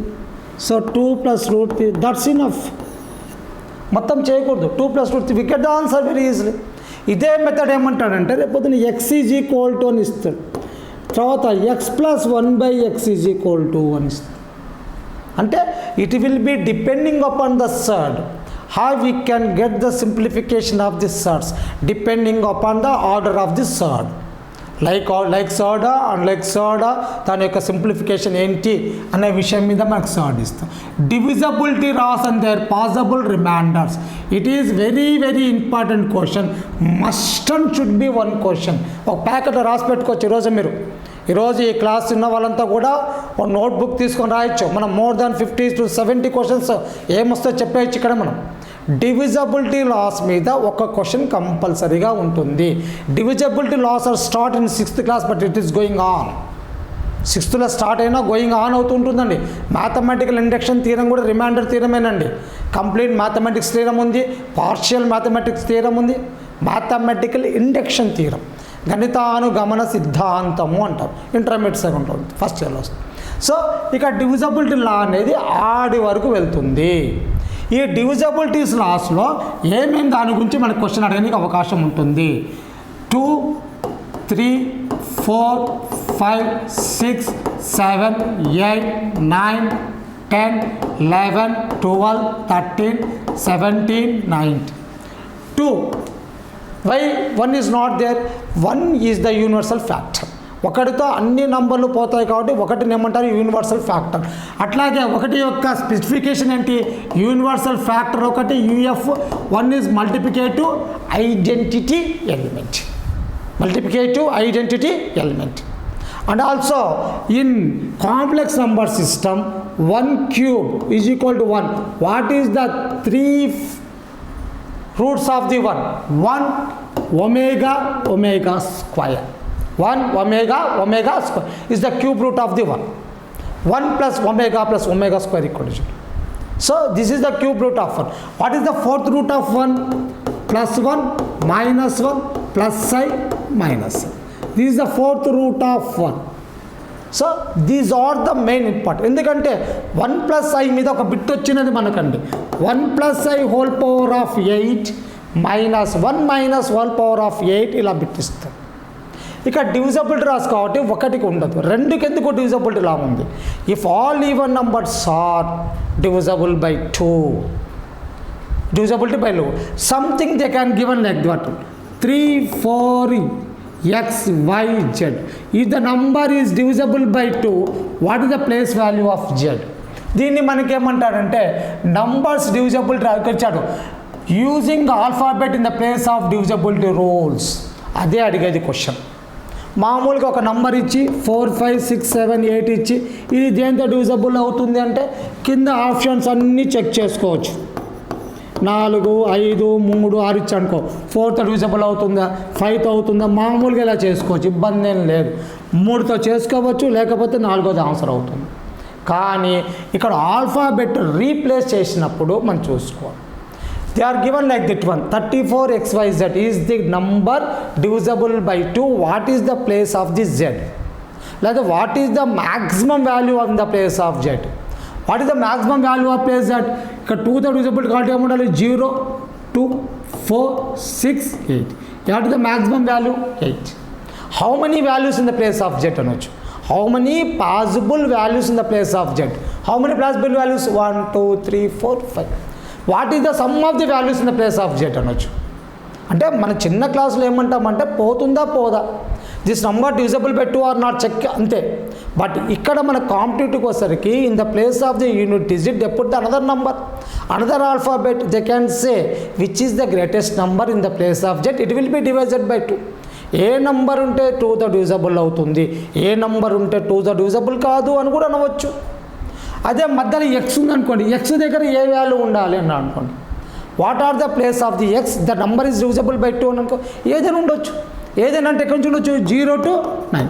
So 2 + √3, that's enough. మొత్తం చేయకూడదు. 2 + √3 we get the answer very easily. ఇదే method ఏమంటాడంటే రేపొద్దున x = అని ఇస్తాడు. తర్వాత x + 1/x = అని ఇస్తాడు. అంటే it will B depending upon the surd. How we can get the simplification of this surds depending upon the order of the surd. Like soda and like soda దాని యొక్క simplification ఏంటి అనే విషయం మీద మనకు సోడా ఇస్తాం. Divisibility rules and their possible remainders. It is very very important question. Must and should be one question. ఒక ప్యాకెట్ రాసి పెట్టుకోవచ్చు. ఈరోజు ఈ క్లాస్ ఉన్న వాళ్ళంతా కూడా ఒక నోట్బుక్ తీసుకొని రాయొచ్చు. మనం మోర్ దాన్ 50 to 70 క్వశ్చన్స్ ఏమొస్తో చెప్పేయచ్చు. ఇక్కడ మనం డివిజబిలిటీ లాస్ మీద ఒక క్వశ్చన్ కంపల్సరీగా ఉంటుంది. Divisibility laws are start in 6th class but it is going on. 6thలో స్టార్ట్ అయినా గోయింగ్ ఆన్ అవుతుంటుందండి. మ్యాథమెటికల్ ఇండక్షన్ థీరం కూడా రిమైండర్ థీరమేనండి. కంప్లీట్ మ్యాథమెటిక్స్ థీరం ఉంది, పార్షియల్ మ్యాథమెటిక్స్ థీరం ఉంది, మ్యాథమెటికల్ ఇండక్షన్ థీరం, గణితానుగమన సిద్ధాంతము అంటారు. ఇంటర్మీడియట్ సెకండ్ ఉంటుంది, ఫస్ట్ ఇయర్లో వస్తుంది. సో ఇక డివిజబిలిటీ లా అనేది ఆడి వరకు వెళ్తుంది. ఈ డివిజబిలిటీస్ లాస్లో ఏమేమి దాని గురించి మనకు క్వశ్చన్ అడగడానికి అవకాశం ఉంటుంది. 2, 3, 4, 5, 6, 7, 8, 9, 10, 11, 12, 13, 17, 19. 2. Why 1 is not there? 1 is the universal factor. ఒకటితో అన్ని నంబర్లు పోతాయి కాబట్టి ఒకటిని ఏమంటారు? Universal factor. అట్లాగే ఒకటి యొక్క స్పెసిఫికేషన్ ఏంటి? యూనివర్సల్ ఫ్యాక్టర్ ఒకటి UF. 1 is multiplicative identity element. And also in complex number system 1 cube is equal to 1. What is the 3 roots of the 1? 1 omega square. 1 omega square is the cube root of the 1. 1 plus omega square equal to 0. So this is the cube root of 1. What is the fourth root of 1? +1 -1 +i -i. This is the fourth root of 1. So these are the main important. ఎందుకంటే 1 + i మీద ఒక bit వచ్చినది మనకండి. 1 + i whole power of 8 -1 - whole power of 8 ఇలా bit ఇస్తాం. ఇక divisibility Ross కాబట్టి ఒకటికి ఉండదు. 2కి ఎందుకు డివిజబిలిటీ లా ఉంది? If all even numbers are divisible by 2, divisibility by low, something they can given like that 3, 4 x, y, z. If the number is divisible by 2, what is the place value of z? దీన్ని మనకేమంటాడంటే numbers divisibility వచ్చాడు using alphabet in the place of divisibility rules. అదే అడిగేది question. మామూలుగా ఒక number ఇచ్చి 4, 5, 6, 7, 8 ఇచ్చి ఇది దేంతో డివిజబుల్ అవుతుంది అంటే కింద ఆప్షన్స్ అన్నీ చెక్ చేసుకోవచ్చు. 4, 5, 3, 6 ఇచ్చి అనుకో 4తో డివిజబుల్ అవుతుందా, 5తో అవుతుందా, మామూలుగా ఇలా చేసుకోవచ్చు, ఇబ్బంది ఏం లేదు. 3తో చేసుకోవచ్చు, లేకపోతే 4வது ఆన్సర్ అవుతుంది. కానీ ఇక్కడ ఆల్ఫాబెట్ రీప్లేస్ చేసినప్పుడు మనం చూసుకోవాలి. They are given like this one 34xyz is the number divisible by 2. What is the place of the z? లేదా what is the maximum value of the place of z? What is the maximum value of place z? ఇక్కడ 2తో divisible కాబట్టి ఏముండాలి 0, 2, 4, 6, 8. What is the maximum value 8. How many values in the place of z అనొచ్చు. How many possible values in the place of z? How many possible values 1, 2, 3, 4, 5. What is the sum of the values in the place of z అనొచ్చు. అంటే మన చిన్న క్లాసులో ఏమంటామంటే పోతుందా పోదా, this number divisible by 2 or not check అంతే. But ఇక్కడ మన కాంపిటేటివ్కి వచ్చేసరికి in the place of the unit digit they put the another number, another alphabet. They can say which is the greatest number in the place of z. It will B DYZ by 2. A number ఉంటే 2తో divisible అవుతుంది, ఏ number ఉంటే 2తో divisible కాదు అని కూడా అనవచ్చు. అదే మధ్యలో ఎక్స్ ఉందనుకోండి, ఎక్స్ దగ్గర ఏ వాల్యూ ఉండాలి అని అనుకోండి. What are the place of the x? The number is divisible by 2 అని అనుకో, ఏదైనా ఉండొచ్చు. ఏదైనా అంటే ఎక్కడి నుంచి ఉండొచ్చు 0 to 9.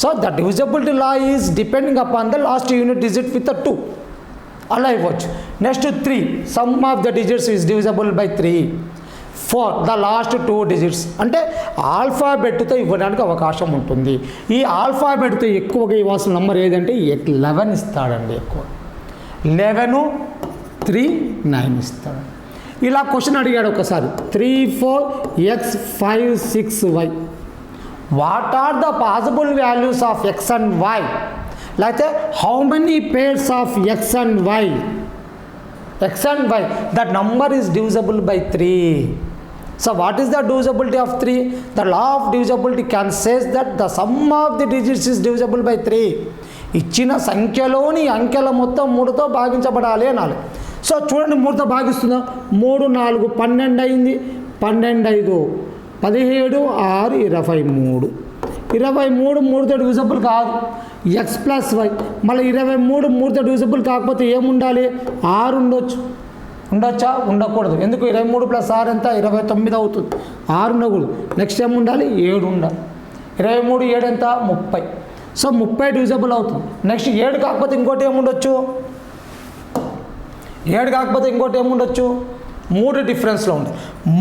So the divisibility law is depending upon the last unit digit with 2 అలా ఇవ్వచ్చు. Next 3 some of the digits is divisible by 3. 4 the last 2 digits. అంటే ఆల్ఫాబెట్తో ఇవ్వడానికి అవకాశం ఉంటుంది. ఈ ఆల్ఫాబెట్తో ఎక్కువగా ఇవ్వాల్సిన నెంబర్ ఏదంటే 11 ఇస్తాడండి. ఎక్కువ 11, 3, 9 ఇస్తాడు. ఇలా క్వశ్చన్ అడిగాడు ఒకసారి 3, 4 x, 5, 6, y. What are the possible values of x and y? లేకపోతే how many pairs of x and y? X and y, that number is divisible by 3. So what is the divisibility of 3? The law of divisibility can says that the sum of the digits is divisible by 3. ఇచ్చిన సంఖ్యలోని అంకెల మొత్తం 3తో భాగించబడాలి అనాలి. So చూడండి 3తో భాగిస్తుందా, 3 4 12 అయింది, 12 5 17 6 23, 23 3తో divisible కాదు, X plus why. మళ్ళీ 23 3తో divisible కాకపోతే ఏముండాలి, 6 ఉండొచ్చు. ఉండొచ్చా, ఉండకూడదు. ఎందుకు 23 + 6 ఎంత, 29 అవుతుంది. 6 ఉండకూడదు. నెక్స్ట్ ఏమి ఉండాలి, 7 ఉండాలి. 23 7 ఎంత, 30. సో 30 డివిజిబుల్ అవుతుంది. నెక్స్ట్ 7 కాకపోతే ఇంకోటి ఏముండొచ్చు, 7 కాకపోతే ఇంకోటి ఏముండొచ్చు, 3 డిఫరెన్స్లో ఉంది.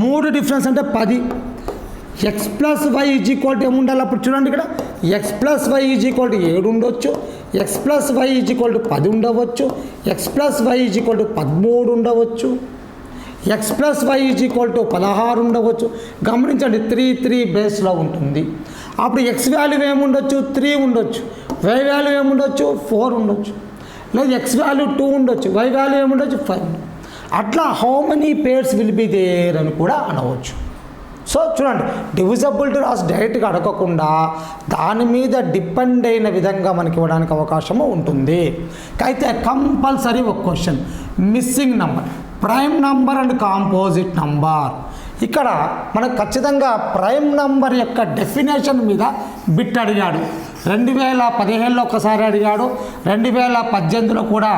3 డిఫరెన్స్ అంటే 10. X plus y is equal to ఏముండాలి, అప్పుడు చూడండి ఇక్కడ x plus y is equal to 7 ఉండొచ్చు, x plus y is equal to 10 ఉండవచ్చు, x plus y is equal to 13 ఉండవచ్చు, x plus y is equal to 16 ఉండవచ్చు. గమనించండి 3 3 బేస్లో ఉంటుంది. అప్పుడు ఎక్స్ వాల్యూ ఏముండొచ్చు, 3 ఉండొచ్చు, వై వాల్యూ ఏముండొచ్చు, 4 ఉండొచ్చు, లేదు ఎక్స్ వాల్యూ 2 ఉండొచ్చు, వై వాల్యూ ఏముండొచ్చు, 5. అట్లా how many pairs will be there అని కూడా అనవచ్చు. సో చూడండి డివిజిబిలిటీ రాసి డైరెక్ట్గా అడగకుండా దాని మీద డిపెండ్ అయిన విధంగా మనకి ఇవ్వడానికి అవకాశము ఉంటుంది. అయితే కంపల్సరీ ఒక question, missing number, prime number and composite number. ఇక్కడ మనకు ఖచ్చితంగా ప్రైమ్ నంబర్ యొక్క డెఫినేషన్ మీద బిట్ అడిగాడు. 2015లో ఒకసారి అడిగాడు, 2018లో కూడా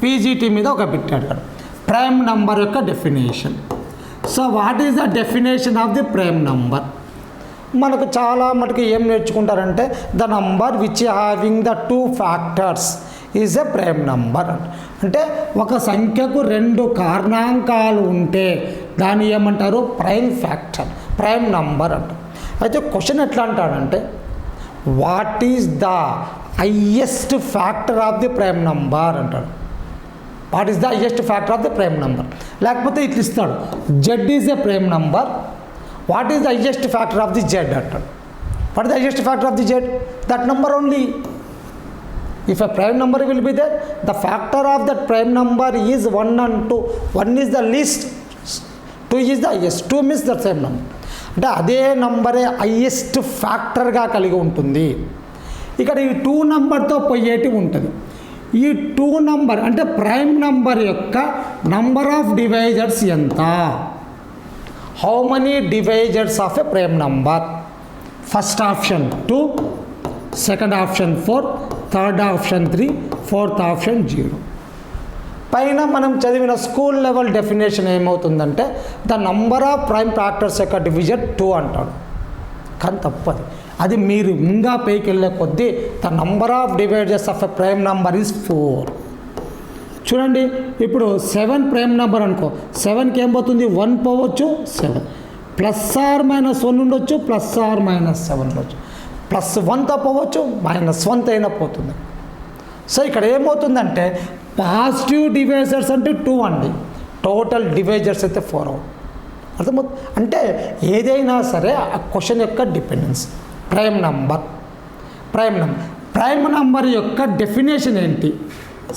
పీజీటీ మీద ఒక బిట్ అడిగాడు. ప్రైమ్ నంబర్ యొక్క definition. So what is the definition of the prime number? మనకు చాలా మటుకు ఏం నేర్చుకుంటారంటే the number which having the 2 factors is a prime number. అంటే ఒక సంఖ్యకు 2 కారణాంకాలు ఉంటే దాన్ని ఏమంటారు, ప్రైమ్ ఫ్యాక్టర్, ప్రైమ్ నంబర్ అంటారు. అయితే క్వశ్చన్ ఎట్లా అంటాడంటే what is the highest factor of the prime number అంటాడు. What is the highest factor of the prime number. లేకపోతే ఇట్లా ఇస్తాడు, z is a prime number, what is the highest factor of the z అంటాడు. What is the highest factor of the z? That number only. If a prime number will be there, the factor of that prime number is 1 and 2. 1 is the least, 2 is the highest. 2 means that same number. అంటే అదే నంబరే highest ఫ్యాక్టర్గా కలిగి ఉంటుంది. ఇక్కడ ఈ 2 నంబర్తో పోయేటి ఉంటుంది. ఈ 2 number అంటే ప్రైమ్ నంబర్ యొక్క నంబర్ ఆఫ్ డివైజర్స్ ఎంత? How many divisors of a prime number? First option 2, second option 4, third option 3, fourth option 0. పైన మనం చదివిన స్కూల్ లెవెల్ డెఫినేషన్ ఏమవుతుందంటే the number of prime factors యొక్క డివిజన్ 2 అంటాడు. కానీ తప్పది. అది మీరు ఇంకా పైకి వెళ్ళే కొద్దీ the number of divisors of a prime number is 4. చూడండి ఇప్పుడు 7 ప్రైమ్ నెంబర్ అనుకో, 7కి ఏం పోతుంది, 1 పోవచ్చు, 7 +or-1 ఉండొచ్చు, +or-7 ఉండొచ్చు, +1తో పోవచ్చు, -1తో అయినా పోతుంది. సో ఇక్కడ ఏమవుతుందంటే పాజిటివ్ డివైజర్స్ అంటే 2 అండి, టోటల్ డివైజర్స్ అయితే 4 అవుతుంది. అర్థమవుతుంది. అంటే ఏదైనా సరే ఆ క్వశ్చన్ యొక్క dependence. Prime number, prime number యొక్క డెఫినేషన్ ఏంటి?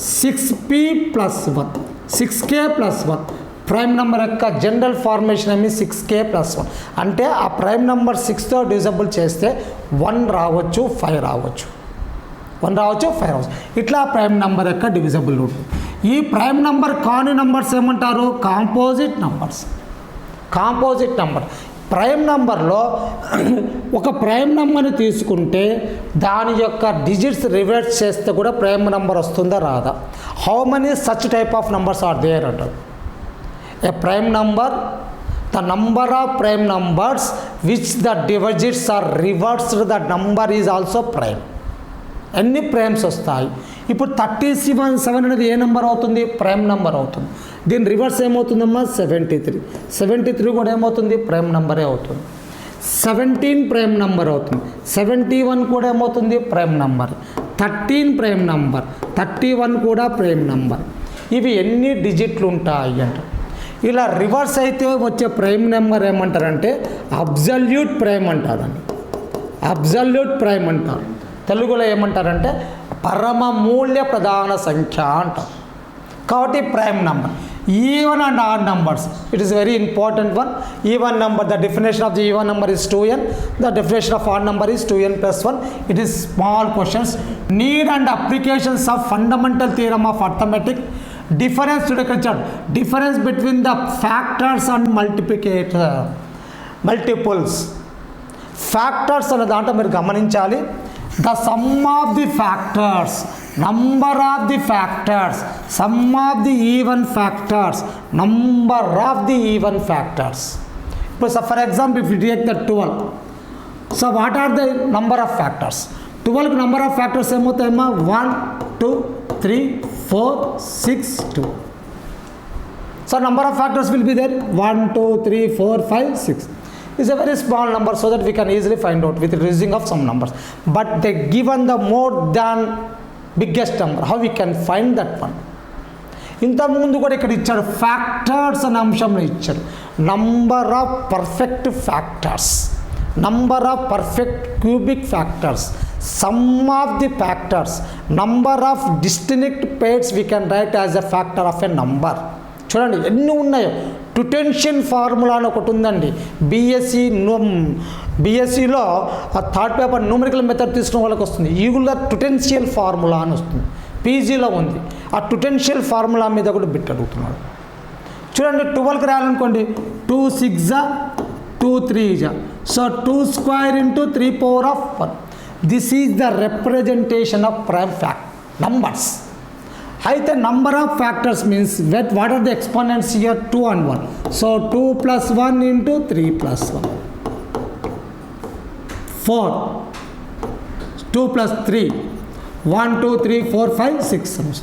6p + 1, 6k + 1. ప్రైమ్ నెంబర్ యొక్క జనరల్ ఫార్మేషన్ ఏమి 6k + 1. అంటే ఆ ప్రైమ్ నెంబర్ 6తో డివిజిబుల్ చేస్తే 1 రావచ్చు, 5 రావచ్చు, 1 రావచ్చు, 5 రావచ్చు. ఇట్లా ప్రైమ్ నెంబర్ యొక్క డివిజిబుల్ ఉంటుంది. ఈ ప్రైమ్ నెంబర్ కాని నెంబర్స్ ఏమంటారు? Composite numbers. Composite number prime నెంబర్లో ఒక ప్రైమ్ నెంబర్ని తీసుకుంటే దాని యొక్క డిజిట్స్ రివర్స్ చేస్తే కూడా ప్రైమ్ నెంబర్ వస్తుందా రాదా? How many such type of numbers are there అంటారు. A prime number, the number of prime numbers which the digits are reversed the number is also prime. ఎన్ని ప్రైమ్స్ వస్తాయి? ఇప్పుడు 37 అనేది ఏ నెంబర్ అవుతుంది? ప్రైమ్ నెంబర్ అవుతుంది. దీని రివర్స్ ఏమవుతుందమ్మా? 73. 73 కూడా ఏమవుతుంది? ప్రైమ్ నెంబరే అవుతుంది. 17 ప్రైమ్ నెంబర్ అవుతుంది. 71 కూడా ఏమవుతుంది? Prime number. 13 ప్రైమ్ నెంబర్, 31 కూడా ప్రైమ్ నెంబర్. ఇవి ఎన్ని డిజిట్లు ఉంటాయి అంట. ఇలా రివర్స్ అయితే వచ్చే ప్రైమ్ నెంబర్ ఏమంటారంటే అబ్జల్యూట్ ప్రైమ్ అంటారండి. అబ్జల్యూట్ ప్రైమ్ అంటారు. తెలుగులో ఏమంటారంటే పరమ మూల్య ప్రధాన సంఖ్య అంటారు. కాబట్టి prime number. even and odd numbers. It is very important one. Even number, the definition of the even number is 2n. The definition of odd number is 2n plus 1. It is small questions. Need and applications of fundamental theorem of arithmetic. Difference to the difference between the factors and multiples. Factors అనే దాంట్లో మీరు గమనించాలి. The sum of the factors, number of the factors, sum of the even factors, number of the even factors. So for example, if you take the 12, so what are the number of factors? 12 number of factors ఏమవుతాయమ్మా 1 2 3 4 6 2. So number of factors will be there 1 2 3 4 5 6. Is a very small number, so that we can easily find out with reducing of some numbers. But they given the more than biggest number, how we can find that one? ఇంతకుముందు కూడా ఇక్కడ ఇచ్చాడు factors అనే అంశంలో ఇచ్చాడు. Number of perfect factors, number of perfect cubic factors, sum of the factors, number of distinct pairs we can write as a factor of a number. చూడండి ఎన్ని ఉన్నాయో. టుటెన్షియన్ ఫార్ములా అని ఒకటి ఉందండి. బీఎస్సీలో ఆ థర్డ్ పేపర్ న్యూమరికల్ మెథడ్ తీసుకున్న వాళ్ళకి వస్తుంది. ఈగుల టుటెన్షియల్ ఫార్ములా అని వస్తుంది. పీజీలో ఉంది. ఆ టుటెన్షియల్ ఫార్ములా మీద కూడా బిట్ అడుగుతున్నాడు. చూడండి 12కి రాయాలనుకోండి 2 6 2 3 so 2 square into 3 power of 1. This is the representation of prime fact numbers. అయితే number of factors means what are the exponents here 2 and 1. So 2 + 1 into 3 + 1 4 2 + 3 1 2 3 4 5 6.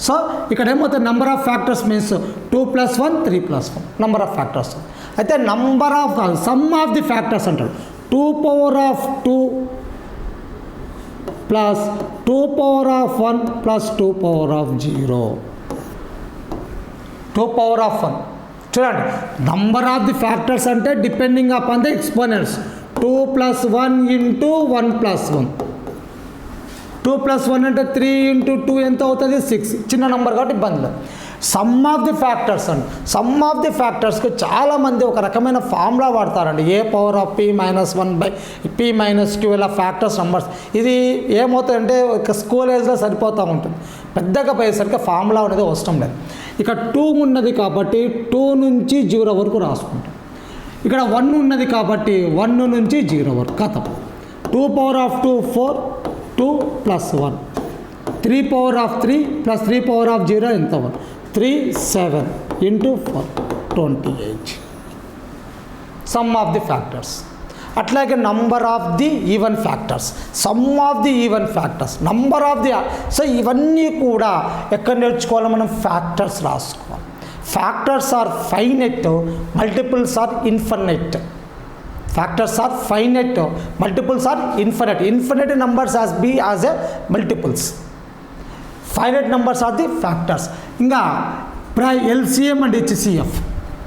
So ఇక్కడ ఏమవుతుంది number of factors means 2 + 1 3 + 1 number of factors. అయితే number of sum of the factors అంటారు 2 power of 2 plus 2 power of 1 plus 2 power of 0. 2 power of 1. చూడండి number of the factors అంటే depending upon the exponents 2 + 1 into 1 + 1. 2 + 1 అంటే 3 into 2 ఎంత అవుతుంది 6. చిన్న number కాబట్టి ఇబ్బంది లేదు. సమ్ ఆఫ్ ది ఫ్యాక్టర్స్ అండి. సమ్ ఆఫ్ ది ఫ్యాక్టర్స్కి చాలామంది ఒక రకమైన ఫార్ములా వాడతారండి. a power of p - 1/p - q ఇలా ఫ్యాక్టర్స్ నెంబర్స్. ఇది ఏమవుతుందంటే ఒక స్కూల్ ఏజ్లో సరిపోతూ ఉంటుంది. పెద్దగా పోయేసరికి ఫార్ములా అనేది అవసరం లేదు. ఇక 2 ఉన్నది కాబట్టి 2 నుంచి 0 వరకు రాసుకుంటాం. ఇక్కడ 1 ఉన్నది కాబట్టి 1 నుంచి 0 వరకు కథం. 2 power of 2 4 2 + 1 3 power of 3 + 3 power of 0 ఎంత 1 3 7 into 4 28. Sum of the factors. అట్లాగే number of the even factors, sum of the even factors, number of the. So ఇవన్నీ కూడా ఎక్కడ నేర్చుకోవాలి మనం? ఫ్యాక్టర్స్ రాసుకోవాలి. Factors are finite, multiples are infinite. Factors are finite, multiples are infinite. Infinite numbers be as a multiples. Finite numbers are the factors. Inga LCM and HCF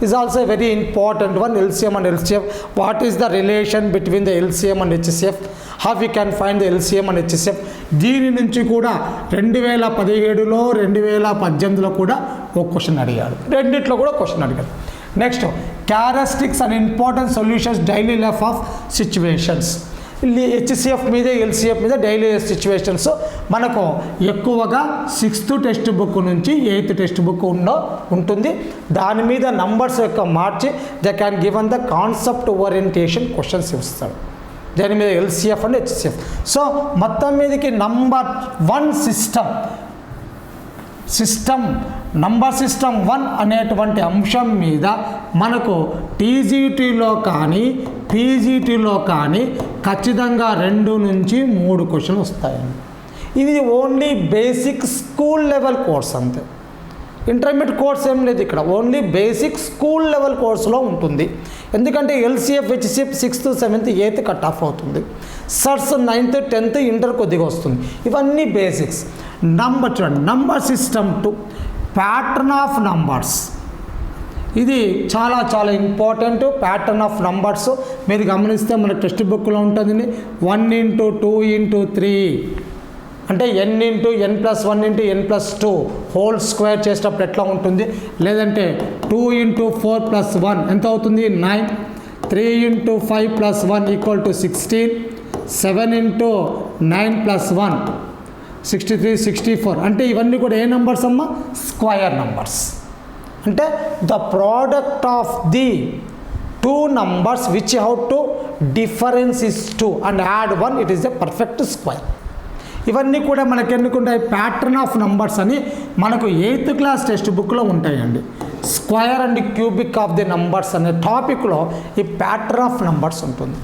is also a very important one. LCM and HCF. What is the relation between the LCM and HCF? How we can find the LCM and HCF? దీని నుంచి కూడా 2017లో 2018లో కూడా ఒక question అడిగారు. రెండిట్లో కూడా question అడిగారు. Next characteristics and important solutions daily life of situations. HCF మీద ఎల్సిఎఫ్ మీద డైలీ సిచ్యువేషన్స్ మనకు ఎక్కువగా 6th టెక్స్ట్ బుక్ నుంచి 8th టెక్స్ట్ బుక్ ఉంటుంది. దాని మీద నంబర్స్ యొక్క మార్చి they can given the concept orientation questions ఇస్తాడు. దాని మీద ఎల్సిఎఫ్ అండ్ హెచ్సిఎఫ్. సో మొత్తం మీదకి నంబర్ 1 సిస్టమ్ నంబర్ సిస్టమ్ 1 అనేటువంటి అంశం మీద మనకు టీజీటీలో కానీ పీజీటీలో కానీ ఖచ్చితంగా 2 నుంచి 3 క్వశ్చన్లు వస్తాయండి. ఇది only basic school level course అంతే. ఇంటర్మీడియట్ కోర్స్ ఏం లేదు ఇక్కడ. ఓన్లీ బేసిక్ స్కూల్ లెవెల్ కోర్సులో ఉంటుంది. ఎందుకంటే LCF HCF 6th 7th 8th cut off అవుతుంది. సర్స్ 9th 10th ఇంటర్ కొద్దిగా వస్తుంది. ఇవన్నీ బేసిక్స్. నంబర్ చూడండి, number system 2 pattern of numbers. ఇది చాలా చాలా ఇంపార్టెంట్. ప్యాటర్న్ ఆఫ్ నంబర్స్ మీరు గమనిస్తే మన టెక్స్ట్ బుక్లో ఉంటుంది. 1 × 2 × 3 అంటే n into n+1 into n+2 whole square చేసేటప్పుడు ఎట్లా ఉంటుంది, లేదంటే 2 ఇంటూ 4+1 ఎంత అవుతుంది 9, 3 ఇంటూ 5+1 ఈక్వల్ టు 16, 7 ఇంటూ 9+1 63, 64. అంటే ఇవన్నీ కూడా ఏ నంబర్స్ అమ్మా, స్క్వయర్ నంబర్స్. అంటే the product of the two numbers which how to difference is 2 and add 1 it is a perfect square. ఇవన్నీ కూడా మనకి ఎన్నుకుంటాయి, ప్యాటర్న్ ఆఫ్ నంబర్స్ అని మనకు 8th క్లాస్ టెక్స్ట్ బుక్లో ఉంటాయండి. Square and cubic of the numbers అనే టాపిక్లో ఈ ప్యాటర్న్ ఆఫ్ నంబర్స్ ఉంటుంది.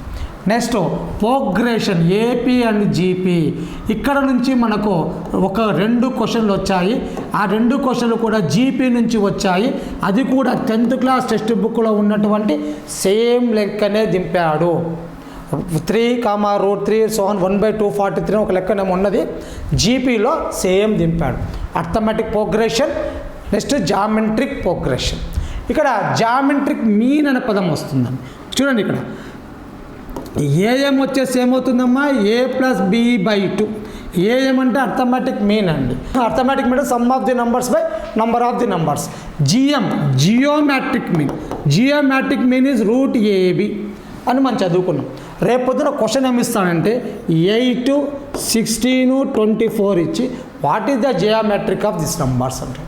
Next progression AP and GP. ఇక్కడ నుంచి మనకు ఒక 2 క్వశ్చన్లు వచ్చాయి. ఆ 2 క్వశ్చన్లు కూడా జీపీ నుంచి వచ్చాయి. అది కూడా 10th క్లాస్ టెక్స్ట్ బుక్లో ఉన్నటువంటి సేమ్ లెక్కనే దింపాడు. 3, √3 1/243 ఒక లెక్కనేమో ఉన్నది. జీపీలో సేమ్ దింపాడు. Arithmetic progression, next geometric progression. ఇక్కడ జామెట్రిక్ మీన్ అనే పదం వస్తుందండి. చూడండి ఇక్కడ ఏఎం వచ్చేసి ఏమవుతుందమ్మా, a+b/2. ఏఎం అంటే అర్థమెటిక్ మీన్ అండి. Arithmetic mean sum of the numbers by number of the numbers. GM geometric mean. Geometric mean is √ab అని మనం చదువుకున్నాం. రేపు పొద్దున క్వశ్చన్ ఏమి ఇస్తానంటే 8, 16, 24 ఇచ్చి what is the geometric of this numbers అంటే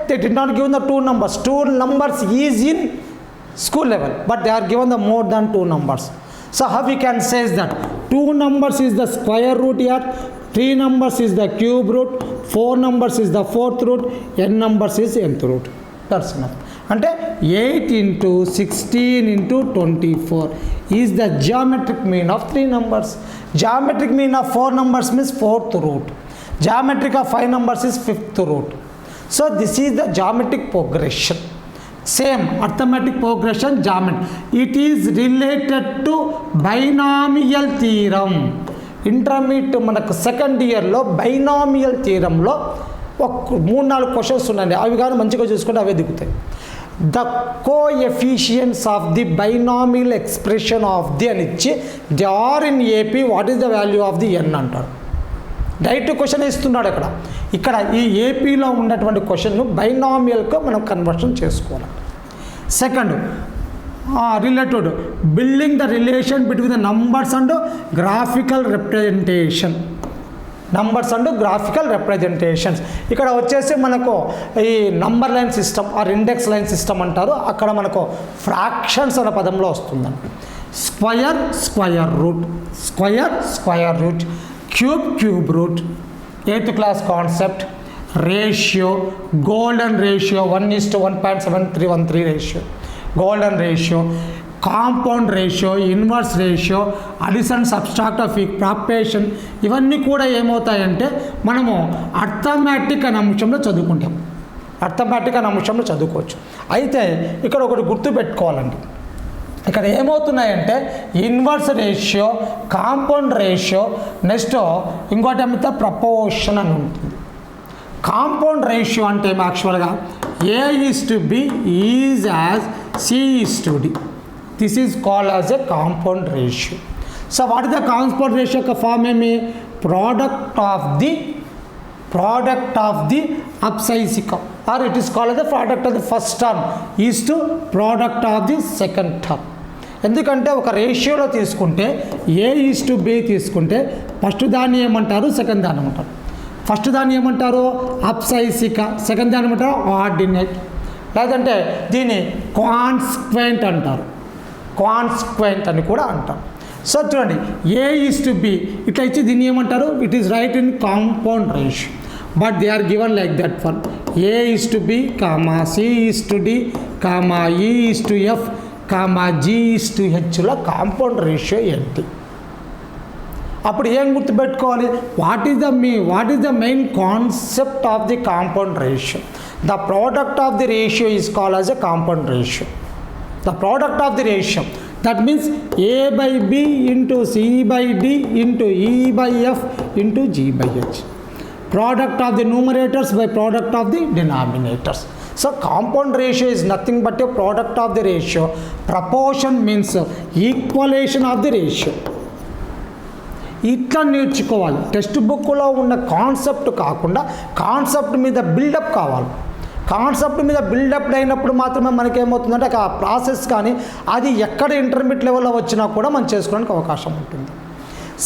they did not given the 2 numbers. 2 numbers is in school level, but they are given the more than 2 numbers. So how we can say that 2 numbers is the square root here, 3 numbers is the cube root, 4 numbers is the 4th root, n numbers is nth root. That's enough. అంటే 8 into 16 into 24 is the geometric mean of 3 numbers. Geometric mean of 4 numbers means 4th root. Geometric of 5 numbers is 5th root. So this is the geometric progression. Same arithmetic progression geometry. It is related to binomial theorem. Intermediate మనకు second ఇయర్లో binomial థియరంలో ఒక 3-4 questions ఉన్నాయండి. అవి కానీ మంచిగా చూసుకుంటే అవే దిగుతాయి. The coefficients of the binomial expression of the అని ఇచ్చి they are in AP, what is the value of the n అంటారు. డైరెక్ట్ క్వశ్చన్ ఇస్తున్నాడు ఇక్కడ ఈ ఏపీలో ఉన్నటువంటి క్వశ్చన్ను బైనామియల్గా మనం కన్వర్షన్ చేసుకోవాలి. Second related building the relation between the numbers and graphical representation. Numbers and graphical representations. ఇక్కడ వచ్చేసి మనకు ఈ number line system or index line system అంటారు. అక్కడ మనకు ఫ్రాక్షన్స్ అనే పదంలో వస్తుందండి. Square square root, square square root, cube root, 8th class concept. Ratio, golden ratio 1:1.7313 ratio, golden ratio, compound ratio, inverse ratio, addition, subtract of proportion. ఇవన్నీ కూడా ఏమవుతాయంటే మనము arithmetic అనే అంశంలో చదువుకుంటాం. అర్థమెటిక్ అనే అంశంలో చదువుకోవచ్చు. అయితే ఇక్కడ ఒకటి గుర్తుపెట్టుకోవాలండి. ఇక్కడ ఏమవుతున్నాయంటే inverse ratio, compound ratio, next ఇంకోటి ఏమైతే ప్రపోర్షన్ అని ఉంటుంది. కాంపౌండ్ రేషియో అంటే యాక్చువల్గా A:B is as C:D. This is called as a compound ratio. So what is the compound ratio యొక్క ఫామ్ ఏమి, ప్రోడక్ట్ ఆఫ్ ది అబ్సైసికం, or it is called the product of the first term is to product of the second term. ఎందుకంటే ఒక రేషియోలో తీసుకుంటే A:B తీసుకుంటే first దాన్ని ఏమంటారు, సెకండ్ దాన్ని ఏమంటారు. ఫస్ట్ దాన్ని ఏమంటారు అబ్సైసిక, సెకండ్ దాన్ని ఏమంటారు ఆర్డినేట్, లేదంటే దీన్ని కాన్స్క్వెంట్ అంటారు. కాన్స్క్వెంట్ అని కూడా అంటారు. సో చూడండి A:B ఇట్లా ఇచ్చి దీన్ని ఏమంటారు, it is right in compound ratio, but they are given like that for A:B, C:D, E:F, G:H compound ratio ఏంటి. అప్పుడు ఏం గుర్తుపెట్టుకోవాలి, what is the main concept of the compound ratio. The product of the ratio is called as a compound ratio. The product of the ratio that means A/B into C/D into E/F into G/H. Product of the numerators by product of the denominators. So compound ratio is nothing but a product of the ratio. Proportion means equalization of the ratio. ఇట్లా నేర్చుకోవాలి. Text బుక్లో ఉన్న concept కాకుండా concept మీద buildup కావాలి. Concept మీద buildup అయినప్పుడు మాత్రమే మనకేమవుతుందంటే ఆ ప్రాసెస్ కానీ అది ఎక్కడ ఇంటర్మీడియట్ లెవెల్లో వచ్చినా కూడా మనం చేసుకోవడానికి అవకాశం ఉంటుంది.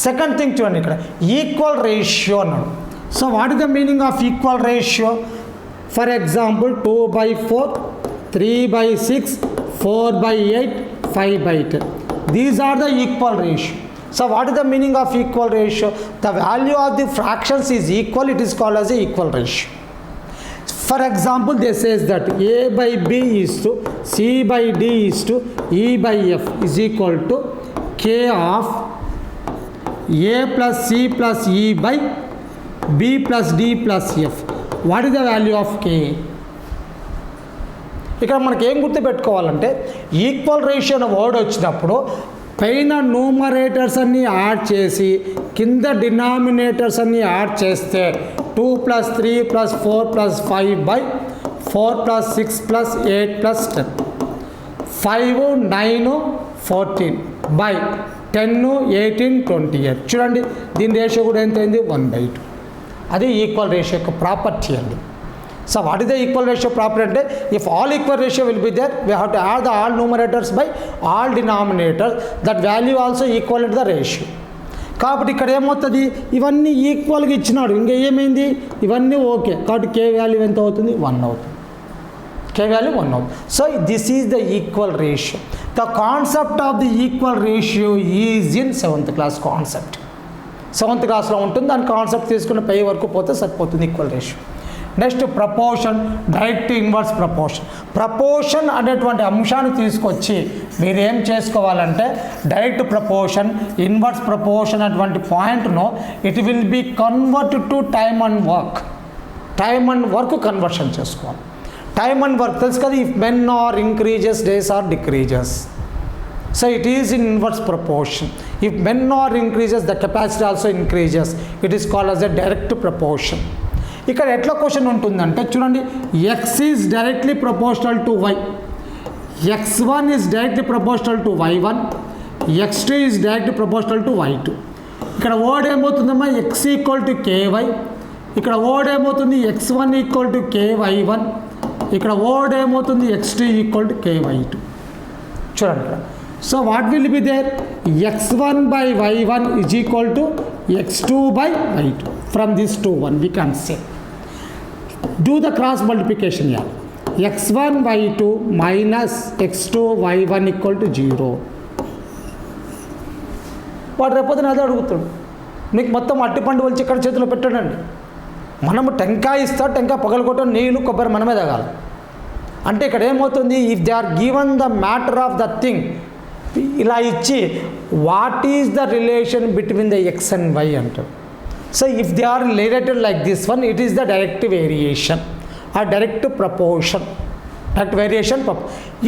సెకండ్ థింగ్ చూడండి, ఇక్కడ ఈక్వల్ రేషియో అన్నాడు. So what is the meaning of equal ratio? For example 2/4, 3/6, 4/8, 5/10. These are the equal ratio. So what is the meaning of equal ratio? The value of the fractions is equal, it is called as a equal ratio. For example, they says that A/B is to C/D is to E/F is equal to K of A plus C plus E by B plus D plus F. What is the value of K? ఇక్కడ మనకి ఏం గుర్తుపెట్టుకోవాలంటే equal ratio అనే word వచ్చినప్పుడు పైన numerators అన్నీ add చేసి కింద denominators అన్నీ యాడ్ చేస్తే 2 + 3 + 4 + 5/4 + 6 + 8 + 10, 5, 9, 14 by 10, 18, 28. చూడండి దీని రేషియో కూడా ఎంత అయింది? 1/2. అది ఈక్వల్ రేషియో యొక్క ప్రాపర్టీ అండి. So what is the equal ratio property అంటే if all equal ratio will be there we have to add the all numerators by all denominators, that value also equal to the ratio. కాబట్టి ఇక్కడ ఏమవుతుంది, ఇవన్నీ ఈక్వల్గా ఇచ్చినాడు, ఇంకా ఏమైంది, ఇవన్నీ ఓకే. కాబట్టి కే వాల్యూ ఎంత అవుతుంది? 1 అవుతుంది. కే వాల్యూ 1 అవుతుంది. So this is the equal ratio. The concept of the equal ratio is in 7th class concept. 7th క్లాస్లో ఉంటుంది. దాని కాన్సెప్ట్ తీసుకున్న పై వరకు పోతే సరిపోతుంది equal ratio. Next proportion, direct inverse proportion. Proportion అనేటువంటి అంశాన్ని తీసుకొచ్చి మీరు ఏం చేసుకోవాలంటే డైరెక్ట్ ప్రపోర్షన్, ఇన్వర్స్ ప్రపోర్షన్ అటువంటి పాయింట్ను it will be convert to time and work. Time and work conversion చేసుకోవాలి. టైమ్ అండ్ వర్క్ తెలుసు కదా, if men are increases days are decreases. So it is in inverse proportion. If men are increases, the capacity also increases. It is called as a direct proportion. ఇక్కడ ఎట్లా question ఉంటుందంటే చూడండి, x is directly proportional to y, x1 is directly proportional to y1, x2 is directly proportional to y2. ఇక్కడ word ఏమవుతుందమ్మా, x = ky. ఇక్కడ word ఏమవుతుంది, x1 = ky1. ఇక్కడ word ఏమవుతుంది, x2 = ky2. చూడండి ఇక్కడ. So what will be there? x1 by y1 is equal to x2 by y2. From this to 1 we can say. Do the cross multiplication here. x1 y2 minus x2 y1 equal to 0. వాడు రేపొద్దున అదే అడుగుతాడు, మీకు మొత్తం అట్టిపండు వచ్చి ఇక్కడ చేతిలో పెట్టాడండి. మనము టెంకాయ ఇస్తా, టెంకాయ పగలగొట్ట, నీళ్ళు కొబ్బరి మనమే తాగాలి. అంటే ఇక్కడ ఏమవుతుంది, if they are given the matter of the thing ఇలా ఇచ్చి what is the relation between the x and y అంటారు. So if they are related like this one, it is the direct variation or direct proportion. Direct variation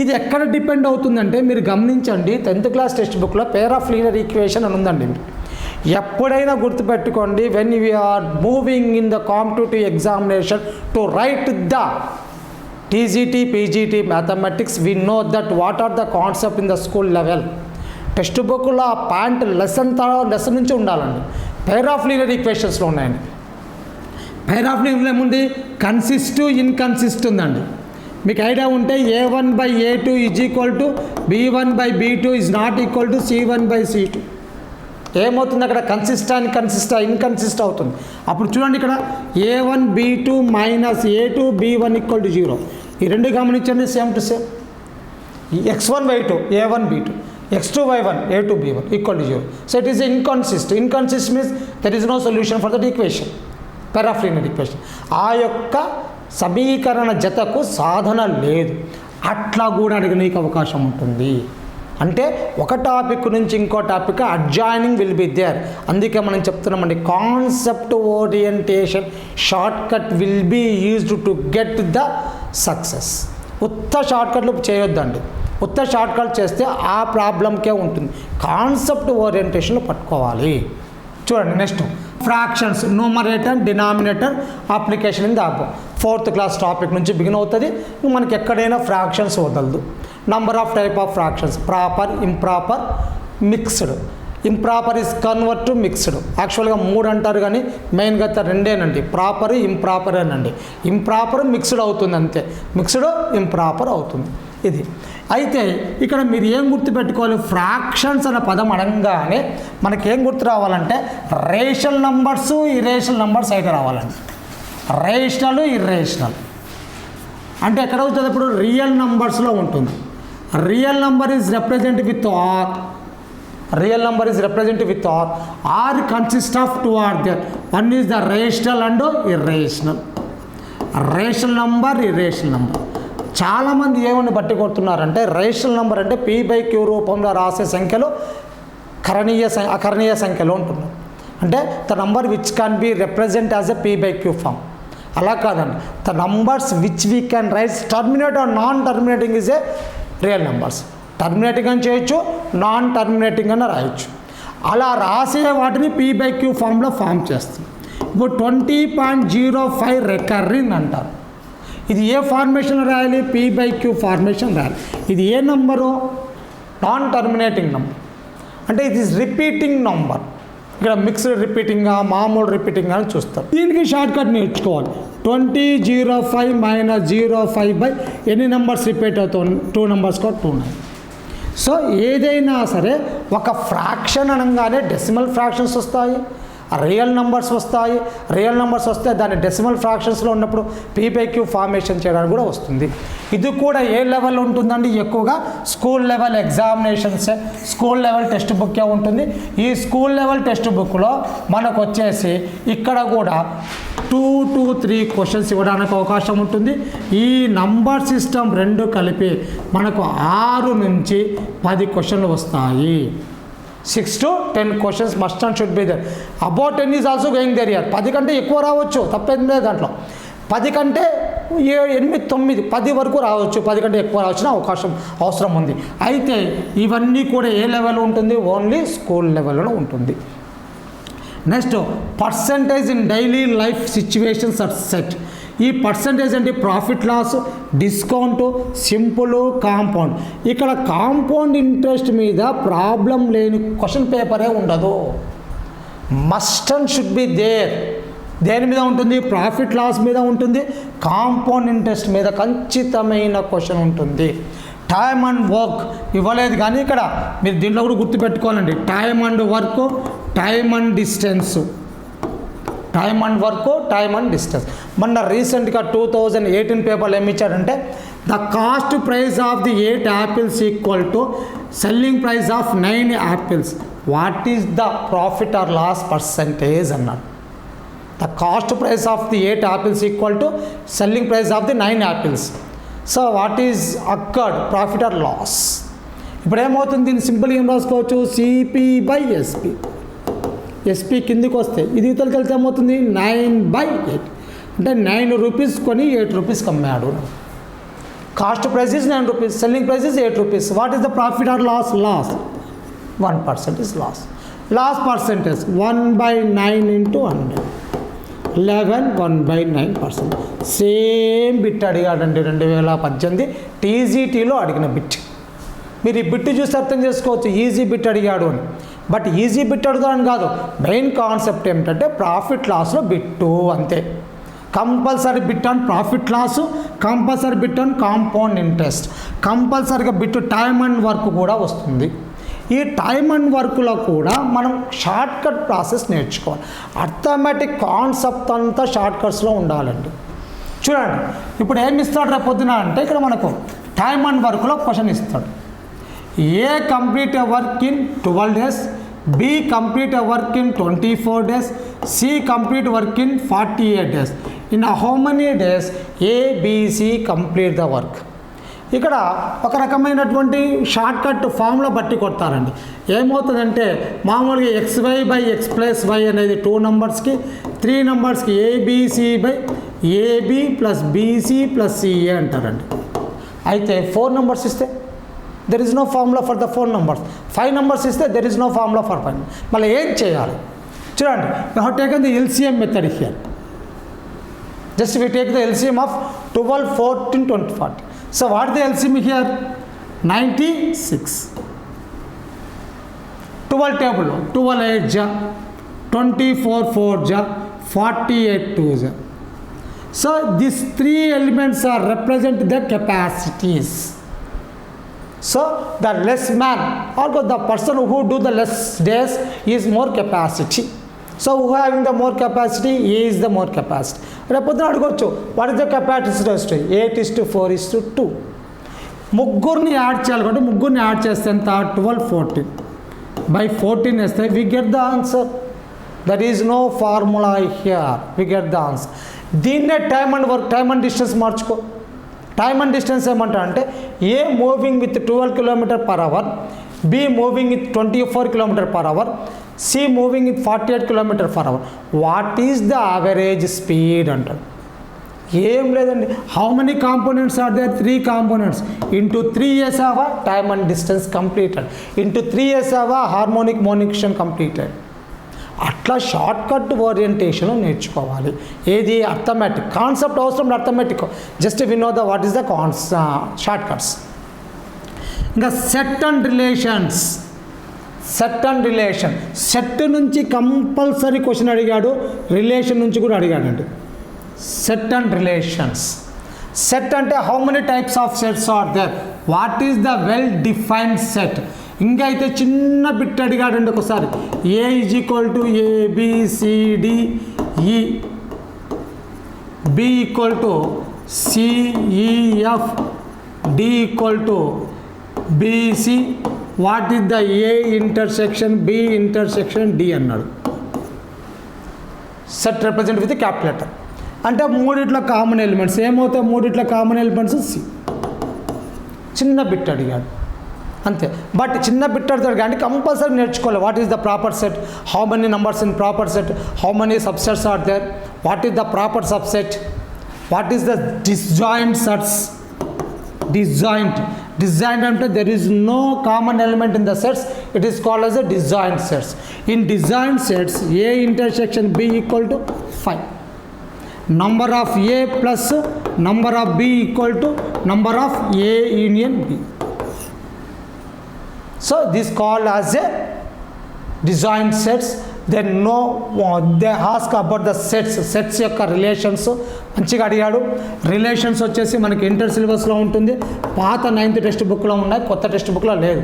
ఇది ఎక్కడ depend అవుతుందంటే మీరు గమనించండి, 10th class text బుక్లో పేర్ of linear equation అని ఉందండి. ఎప్పుడైనా గుర్తుపెట్టుకోండి, when you are moving in the competitive examination to write the TGT, PGT mathematics, we know that what are the concept in the school level. Text బుక్లో ఆ point lesson నుంచి ఉండాలండి. పేర్ of linear ఈక్వేషన్స్లో ఉన్నాయండి. పేర్ of linear ఏముంది, consist, ఇన్కన్సిస్ట్ ఉందండి. మీకు idea ఉంటే A1 by A2 is equal to B1 by B2 is not equal to C1 by C2. ఏమవుతుంది అక్కడ, ఇన్కన్సిస్ట్ అవుతుంది. అప్పుడు చూడండి ఇక్కడ A1 B2 minus A2 B1 equal to 0. ఈ రెండు గమనించండి, same to same. x1 y2 A1 B2, x2 y1 A2 B1 equal to 0. So it is inconsist. Inconsist means there is no solution for that equation, pair of linear equation. ఆ యొక్క సమీకరణ జతకు సాధన లేదు. అట్లా కూడా అడగడానికి అవకాశం ఉంటుంది. అంటే ఒక టాపిక్ నుంచి ఇంకో topic adjoining will be there. అందుకే మనం చెప్తున్నామండి, concept orientation short cut will be used to get the success. ఉత్త షార్ట్ కట్లు చేయొద్దండి. ఉత్త షార్ట్ కట్ చేస్తే ఆ ప్రాబ్లంకే ఉంటుంది. కాన్సెప్ట్ ఓరియంటేషన్లో పట్టుకోవాలి. చూడండి next fractions, numerator, denominator application in the above. 4th class topic నుంచి బిగిన్ అవుతుంది. మనకి ఎక్కడైనా ఫ్రాక్షన్స్ వదలదు. Number of type of fractions, proper, improper, mixed. Improper is convert to mixed. యాక్చువల్గా 3 అంటారు కానీ మెయిన్గా రెండేనండి, ప్రాపర్ ఇంప్రాపర్ అనండి. ఇంప్రాపర్ మిక్స్డ్ అవుతుంది అంతే, మిక్స్డ్ ఇంప్రాపర్ అవుతుంది ఇది. అయితే ఇక్కడ మీరు ఏం గుర్తుపెట్టుకోవాలి, ఫ్రాక్షన్స్ అనే పదం అనగానే మనకేం గుర్తు రావాలంటే రేషనల్ నంబర్స్ ఇరేషనల్ నంబర్స్ అయితే రావాలండి. రేషనల్ ఇర్రేషనల్ అంటే ఎక్కడ అవుతుంది, ఇప్పుడు రియల్ నంబర్స్లో ఉంటుంది. Real number is represent with R, real number is represented with or consists of 2 are there. One is the rational and irrational. Rational number irrational number. చాలామంది ఏమని బట్టి కొడుతున్నారంటే రేషనల్ నెంబర్ అంటే p/q రూపంలో రాసే సంఖ్యలు అకరణీయ సంఖ్యలు ఉంటున్నారు. అంటే the number which can be represent as a p/q form. అలా కాదండి, the numbers which we can write terminate or non terminating is a real numbers. Terminating అని చేయొచ్చు, నాన్ టర్మినేటింగ్ అని రాయొచ్చు. అలా రాసే వాటిని p/q ఫామ్లో ఫామ్ చేస్తుంది. ఇప్పుడు 20.05 రికరింగ్ అంటారు. ఇది ఏ ఫార్మేషన్ రాయాలి, p/q ఫార్మేషన్ రాయాలి. ఇది ఏ నంబరు, నాన్ టర్మినేటింగ్ నంబర్. అంటే ఇది రిపీటింగ్ నంబర్. ఇక్కడ మిక్స్డ్ రిపీటింగ్గా మామూలు రిపీటింగ్ అని చూస్తారు. దీనికి షార్ట్ కట్ నేర్చుకోవాలి. 20.05 - 05 ఎన్ని నెంబర్స్ రిపీట్ అవుతాయి, 2 నెంబర్స్ కూడా 2 సో ఏదైనా సరే ఒక ఫ్రాక్షన్ అనగానే డెసిమల్ ఫ్రాక్షన్స్ వస్తాయి, రియల్ నెంబర్స్ వస్తాయి. రియల్ నెంబర్స్ వస్తే దాన్ని డెసిమల్ ఫ్రాక్షన్స్లో ఉన్నప్పుడు p/q ఫార్మేషన్ చేయడానికి కూడా వస్తుంది. ఇది కూడా ఏ లెవెల్ ఉంటుందండి, ఎక్కువగా school level examinations, school level text బుక్కే ఉంటుంది. ఈ స్కూల్ లెవెల్ టెక్స్ట్ బుక్లో మనకు వచ్చేసి ఇక్కడ కూడా 2 to 3 క్వశ్చన్స్ ఇవ్వడానికి అవకాశం ఉంటుంది. ఈ నంబర్ సిస్టమ్ 2 కలిపి మనకు 6 నుంచి 10 క్వశ్చన్లు వస్తాయి. 6 to 10 questions must and should be there. About 10 is also going there year. 10 కంటే ఎక్కువ రావచ్చు, తప్పేం లేదు దాంట్లో. 10 కంటే 8, 9, 10 వరకు రావచ్చు, 10 కంటే ఎక్కువ రావాల్సిన అవకాశం అవసరం ఉంది. అయితే ఇవన్నీ కూడా ఏ లెవెల్ ఉంటుంది, ఓన్లీ స్కూల్ లెవెల్లో ఉంటుంది. Next percentage in daily life situations are set. ఈ పర్సంటేజ్ అంటే profit loss, discount, simple, compound. ఇక్కడ కాంపౌండ్ ఇంట్రెస్ట్ మీద ప్రాబ్లం లేని క్వశ్చన్ పేపరే ఉండదు. Must and should be there. దేని మీద ఉంటుంది, ప్రాఫిట్ లాస్ మీద ఉంటుంది, కాంపౌండ్ ఇంట్రెస్ట్ మీద ఖచ్చితమైన క్వశ్చన్ ఉంటుంది. టైమ్ అండ్ వర్క్ ఇవ్వలేదు కానీ ఇక్కడ మీరు దీంట్లో కూడా గుర్తుపెట్టుకోవాలండి. Time and work, time and distance, time and work, time and distance. మొన్న రీసెంట్గా 2018 పేపర్లో ఏమి ఇచ్చారంటే the cost price of the 8 apples equal to selling price of 9 apples. What is the profit or loss percentage అన్నాడు. The cost price of the 8 apples equal to selling price of the 9 apples. So what is occurred, profit or loss. ఇప్పుడు ఏమవుతుంది, దీన్ని simple ఏం రాసుకోవచ్చు, CP/SP. SP కిందికి వస్తే ఇది ఇతరులకు వెళ్తే ఏమవుతుంది, 9/8. అంటే 9 రూపీస్ కొని 8 రూపీస్కి అమ్మాడు. Cost price is 9 rupees, selling price is 8 rupees. What is the profit or loss, loss 1% is loss. Loss percentage 1/9 into 100, 11 1/9%. Same bit అడిగాడండి 2018 TGTలో అడిగిన బిట్. మీరు ఈ బిట్ చూసి అర్థం చేసుకోవచ్చు, ఈజీ బిట్ అడిగాడు అని. బట్ ఈజీ బిట్ అడుగుతాడని కాదు, మెయిన్ కాన్సెప్ట్ ఏమిటంటే ప్రాఫిట్ లాస్లో బిట్టు అంతే. Compulsory bit on profit loss, compulsory bit on compound interest, కంపల్సరీగా బిట్ టైమ్ అండ్ వర్క్ కూడా వస్తుంది. ఈ టైమ్ అండ్ వర్క్లో కూడా మనం షార్ట్ కట్ ప్రాసెస్ నేర్చుకోవాలి. అర్థమెటిక్ కాన్సెప్ట్ అంతా షార్ట్ కట్స్లో ఉండాలండి. చూడండి ఇప్పుడు ఏమి ఇస్తాడు రేపు పొద్దున అంటే ఇక్కడ మనకు టైమ్ అండ్ వర్క్లో క్వశ్చన్ ఇస్తాడు. A complete a work in 12 days, B complete a work in 24 days, C complete work in 48 days. In how many days ABC complete the work. ఇక్కడ ఒక రకమైనటువంటి షార్ట్ కట్ ఫామ్లో బట్టి కొడతారండి. ఏమవుతుందంటే మామూలుగా XY/X+Y అనేది 2 నెంబర్స్కి, 3 నెంబర్స్కి ABC/AB + BC + CA అంటారండి. అయితే 4 నెంబర్స్ ఇస్తే there is no formula for the 4 numbers. 5 numbers ఇస్తే there is no formula for 5. మళ్ళీ ఏం చేయాలి చూడండి. You have taken the LCM method here. Just we take the LCM of 12, 14, 20, 40. So what is the LCM here? 96. 12 table 12 8 ja 24 4 ja 48 2 ja. So these three elements are represent the capacities. So the less man or the person who do the less days is more capacity. So who having the more capacity, he is the more capacity. రేపొద్దున అడగొచ్చు what is the capacity 8:4:2. ముగ్గురిని add చేయాలి కాబట్టి ముగ్గురిని add చేస్తే ఎంత 12 14 by 14 వేస్తే we get the answer. That is no formula here, we get the answer. దీన్నే time and work, time and distance మార్చుకో. టైమ్ అండ్ డిస్టెన్స్ ఏమంటా అంటే A moving with 12 km/h, B moving with 24 km/h, C moving with 48 km/h. What is the average speed అంటాడు. ఏం లేదండి, how many components are there? 3 components. Into 3 years have a time and distance completed. Into 3 years have a harmonic monition completed. అట్లా short cut orientation నేర్చుకోవాలి. ఏది arithmetic concept అవసరం, arithmetic just we know the what is the short cuts. ఇంకా set and relations. Set and relation, set నుంచి compulsory question అడిగాడు, relation నుంచి కూడా అడిగాడండి. Set and relations. సెట్ అంటే how many types of sets are there, what is the well defined set. ఇంకా అయితే చిన్న బిట్ అడిగాడండి ఒకసారి, A is equal to ABCDE, B equal to CEF, D equal to BC, what is the A intersection B intersection D అన్నాడు. Set represent with capital letter. అంటే మూడిట్లో common elements ఏమవుతాయి? మూడిట్లో కామన్ ఎలిమెంట్స్ సి. చిన్న bit అడిగాడు అంతే. But చిన్న bit అడుగుతాడు కానీ కంపల్సరీ నేర్చుకోవాలి. What is the proper set, how many numbers in proper set, how many subsets are there, what is the proper subset, what is the disjoint sets. Disjoint అంటే there is no common element in the sets, it is called as a disjoint sets. In disjoint sets, A intersection B equal to 5. Number of A plus number of B equal to number of A union B. So this called as a disjoint sets. Then they ask about the sets యొక్క relations మంచిగా అడిగాడు. Relations వచ్చేసి మనకి inter సిలబస్లో ఉంటుంది, పాత 9th text బుక్లో ఉన్నాయి, కొత్త టెక్స్ట్ బుక్లో లేదు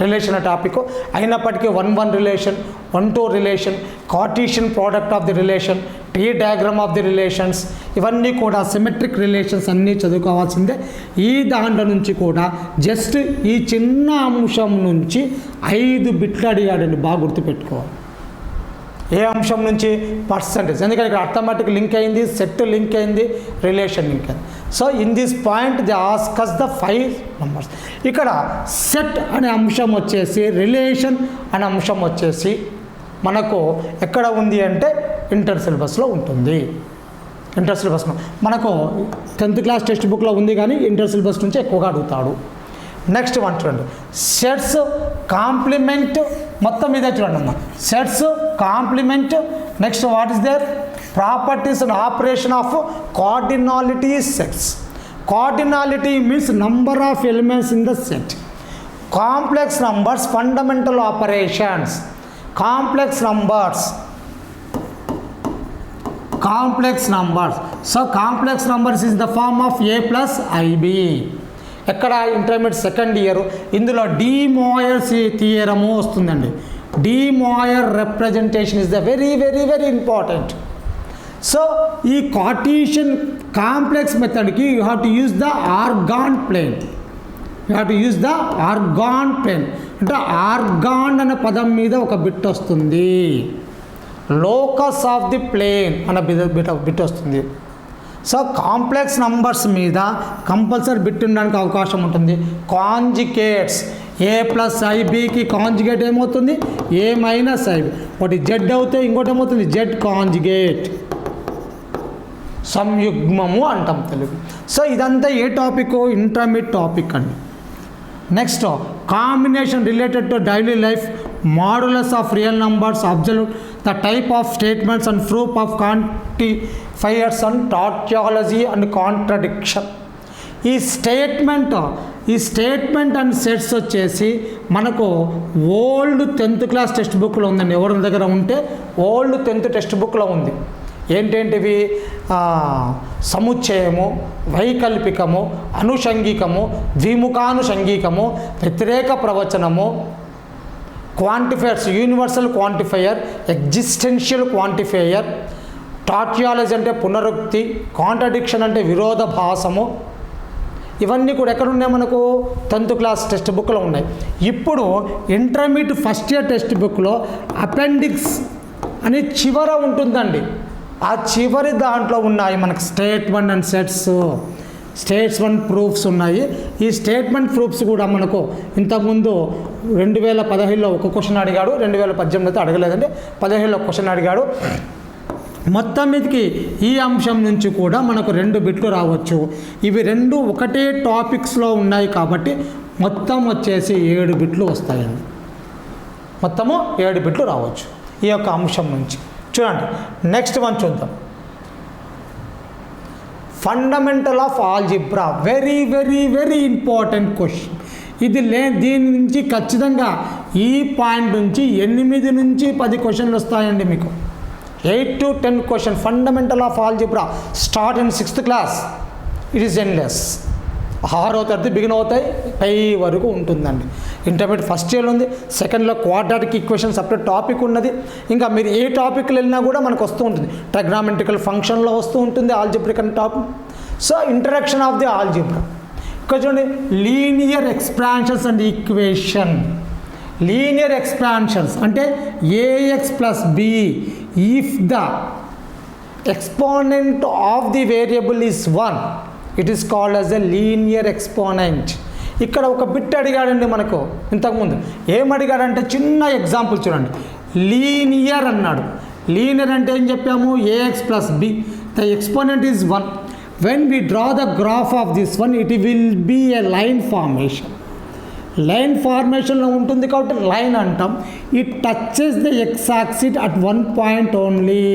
రిలేషన్ టాపిక్. అయినప్పటికీ 1-1 relation, 1-2 relation, Cartesian product of the relation, T diagram of the relations, ఇవన్నీ కూడా సిమెట్రిక్ రిలేషన్స్ అన్నీ చదువుకోవాల్సిందే. ఈ దాంట్లో నుంచి కూడా జస్ట్ ఈ చిన్న అంశం నుంచి 5 బిట్లు అడిగాడండి, బాగా గుర్తుపెట్టుకోవాలి. ఏ అంశం నుంచి? పర్సంటేజ్. ఎందుకంటే ఇక్కడ అర్థమెటిక్ లింక్ అయింది, సెట్ లింక్ అయింది, రిలేషన్ లింక్ అయింది. So in this point the ask us the 5 numbers. ఇక్కడ సెట్ అనే అంశం వచ్చేసి, రిలేషన్ అనే అంశం వచ్చేసి మనకు ఎక్కడ ఉంది అంటే ఇంటర్ సిలబస్లో ఉంటుంది. ఇంటర్ సిలబస్లో మనకు 10th క్లాస్ టెక్స్ట్ బుక్లో ఉంది కానీ ఇంటర్ సిలబస్ నుంచి ఎక్కువగా అడుగుతాడు. నెక్స్ట్ వన్ చూడండి, సెట్స్ కాంప్లిమెంట్. మొత్తం ఇదే చూడండి అమ్మా, sets complement. Next what is there? Properties and operation of cardinality sets. Cardinality means number of elements in the set. Complex numbers fundamental operations. Complex numbers, complex numbers. So complex numbers is the form of A plus IB. ఎక్కడ? Intermediate second year. ఇందులో de Moivre's theorem వస్తుందండి. De Moivre representation is the very very very important. So ఈ Cartesian complex మెథడ్కి you have to use the Argand plane. You have to use the Argand plane. అంటే Argand అనే పదం మీద ఒక bit వస్తుంది, locus of the plane అనే bit వస్తుంది. సో కాంప్లెక్స్ నంబర్స్ మీద కంపల్సరీ బిట్ ఉండడానికి అవకాశం ఉంటుంది. కాంజికేట్స్, A plus IBకి కాంజిగేట్ ఏమవుతుంది? A minus IB. ఒకటి జెడ్ అవుతే ఇంకోటి ఏమవుతుంది? జెడ్ కాంజిగేట్, సంయుగ్మము అంటాం తెలుగు. సో ఇదంతా ఏ టాపిక్? ఇంటర్మీడియట్ టాపిక్ అండి. Next combination related to daily life, modulus of real numbers, absolute, the type of statements and proof of quantifiers and tautology and contradiction. ఈ statement and sets వచ్చేసి మనకు old 10th class text బుక్లో ఉందండి. ఎవరి దగ్గర ఉంటే old 10th text బుక్లో ఉంది. ఏంటేంటివి? సముచ్చయము, వైకల్పికము, అనుషంగికము, ద్విముఖానుషంగికము, వ్యతిరేక ప్రవచనము, quantifiers, universal quantifier, existential quantifier, tautology అంటే పునరుక్తి, కాంట్రడిక్షన్ అంటే విరోధభాసము, ఇవన్నీ కూడా ఎక్కడ ఉన్నాయి? మనకు 10th క్లాస్ టెక్స్ట్ బుక్లో ఉన్నాయి. ఇప్పుడు ఇంటర్మీడియట్ ఫస్ట్ ఇయర్ టెక్స్ట్ బుక్లో అపెండిక్స్ అని చివర ఉంటుందండి. ఆ చివరి దాంట్లో ఉన్నాయి మనకు స్టేట్మెంట్ అండ్ స్టేట్మెంట్ ప్రూఫ్స్ ఉన్నాయి. ఈ స్టేట్మెంట్ ప్రూఫ్స్ కూడా మనకు ఇంతకుముందు 2017లో ఒక క్వశ్చన్ అడిగాడు, 2018 అయితే అడగలేదండి, 17లో క్వశ్చన్ అడిగాడు. మొత్తం మీదకి ఈ అంశం నుంచి కూడా మనకు 2 బిట్లు రావచ్చు. ఇవి 2 ఒకటే టాపిక్స్లో ఉన్నాయి కాబట్టి మొత్తం వచ్చేసి 7 బిట్లు వస్తాయండి. మొత్తము 7 బిట్లు రావచ్చు ఈ యొక్క అంశం నుంచి. చూడండి, నెక్స్ట్ వన్ చూద్దాం. Fundamental of algebra, very very very important question ఇది. దీని నుంచి ఖచ్చితంగా ఈ పాయింట్ నుంచి 8 నుంచి 10 క్వశ్చన్లు వస్తాయండి మీకు. 8 to 10 question. Fundamental of algebra start in 6th class. It is endless. 6వ తరగతి బిగిన్ అవుతాయి, పై వరకు ఉంటుందండి. ఇంటర్మీడియట్ ఫస్ట్ ఇయర్లో ఉంది. సెకండ్లో క్వాడ్రాటిక్ ఈక్వేషన్ సపరేట్ టాపిక్ ఉన్నది. ఇంకా మీరు ఏ టాపిక్లో వెళ్ళినా కూడా మనకు వస్తూ ఉంటుంది. ట్రిగ్నామెట్రికల్ ఫంక్షన్లో వస్తూ ఉంటుంది ఆల్జిబ్రిక్ అనే topic. So introduction of the algebra. ఇక్కడ చూడండి, linear expansions and equation. Linear expansions అంటే ax plus b if the exponent of the variable is 1, it is called as a linear exponent. ఇక్కడ ఒక బిట్ అడిగాడండి మనకు ఇంతకుముందు. ఏం అడిగాడంటే చిన్న ఎగ్జాంపుల్ చూడండి. లీనియర్ అన్నాడు. లీనియర్ అంటే ఏం చెప్పాము? ax plus b, the exponent is 1. When we draw the graph of this one, it will be a line formation. Line ఫార్మేషన్లో ఉంటుంది కాబట్టి లైన్ అంటాం. It touches the X axis at 1 point only.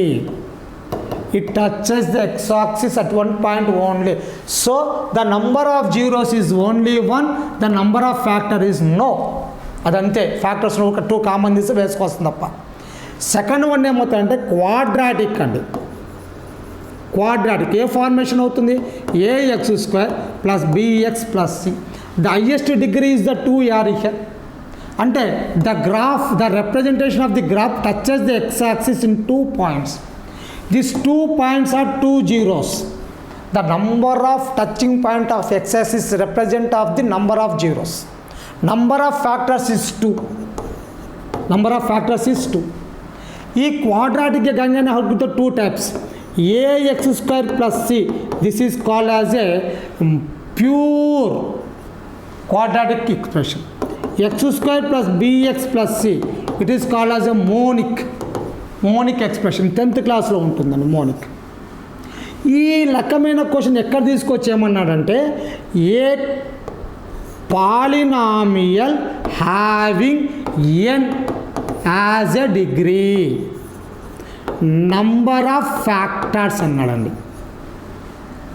It touches the X axis at 1 point only. So the number of zeros is only 1, the number of factor is no. అదంతే. Factors ఒక 2 common తీసి వేసుకొస్తుంది తప్ప. Second one ఏమవుతుందంటే quadratic అండి. Quadratic ఏ formation అవుతుంది? ax² plus bx plus c. The highest degree is the 2 here. అంటే the representation of the graph touches the x-axis in 2 points. These 2 points are 2 zeros. The number of touching point of x-axis represent of the number of zeros. Number of factors is 2. Number of factors is 2. ఈ quadratic గంగానే how the 2 types. ax² plus c. This is called as a pure quadratic expression. x² plus bx plus c, it is called as a monic expression. 10th క్లాస్లో ఉంటుందండి monic. ఈ రకమైన question ఎక్కడ తీసుకొచ్చేయమన్నాడంటే a polynomial having n as a degree, number of factors అన్నాడండి.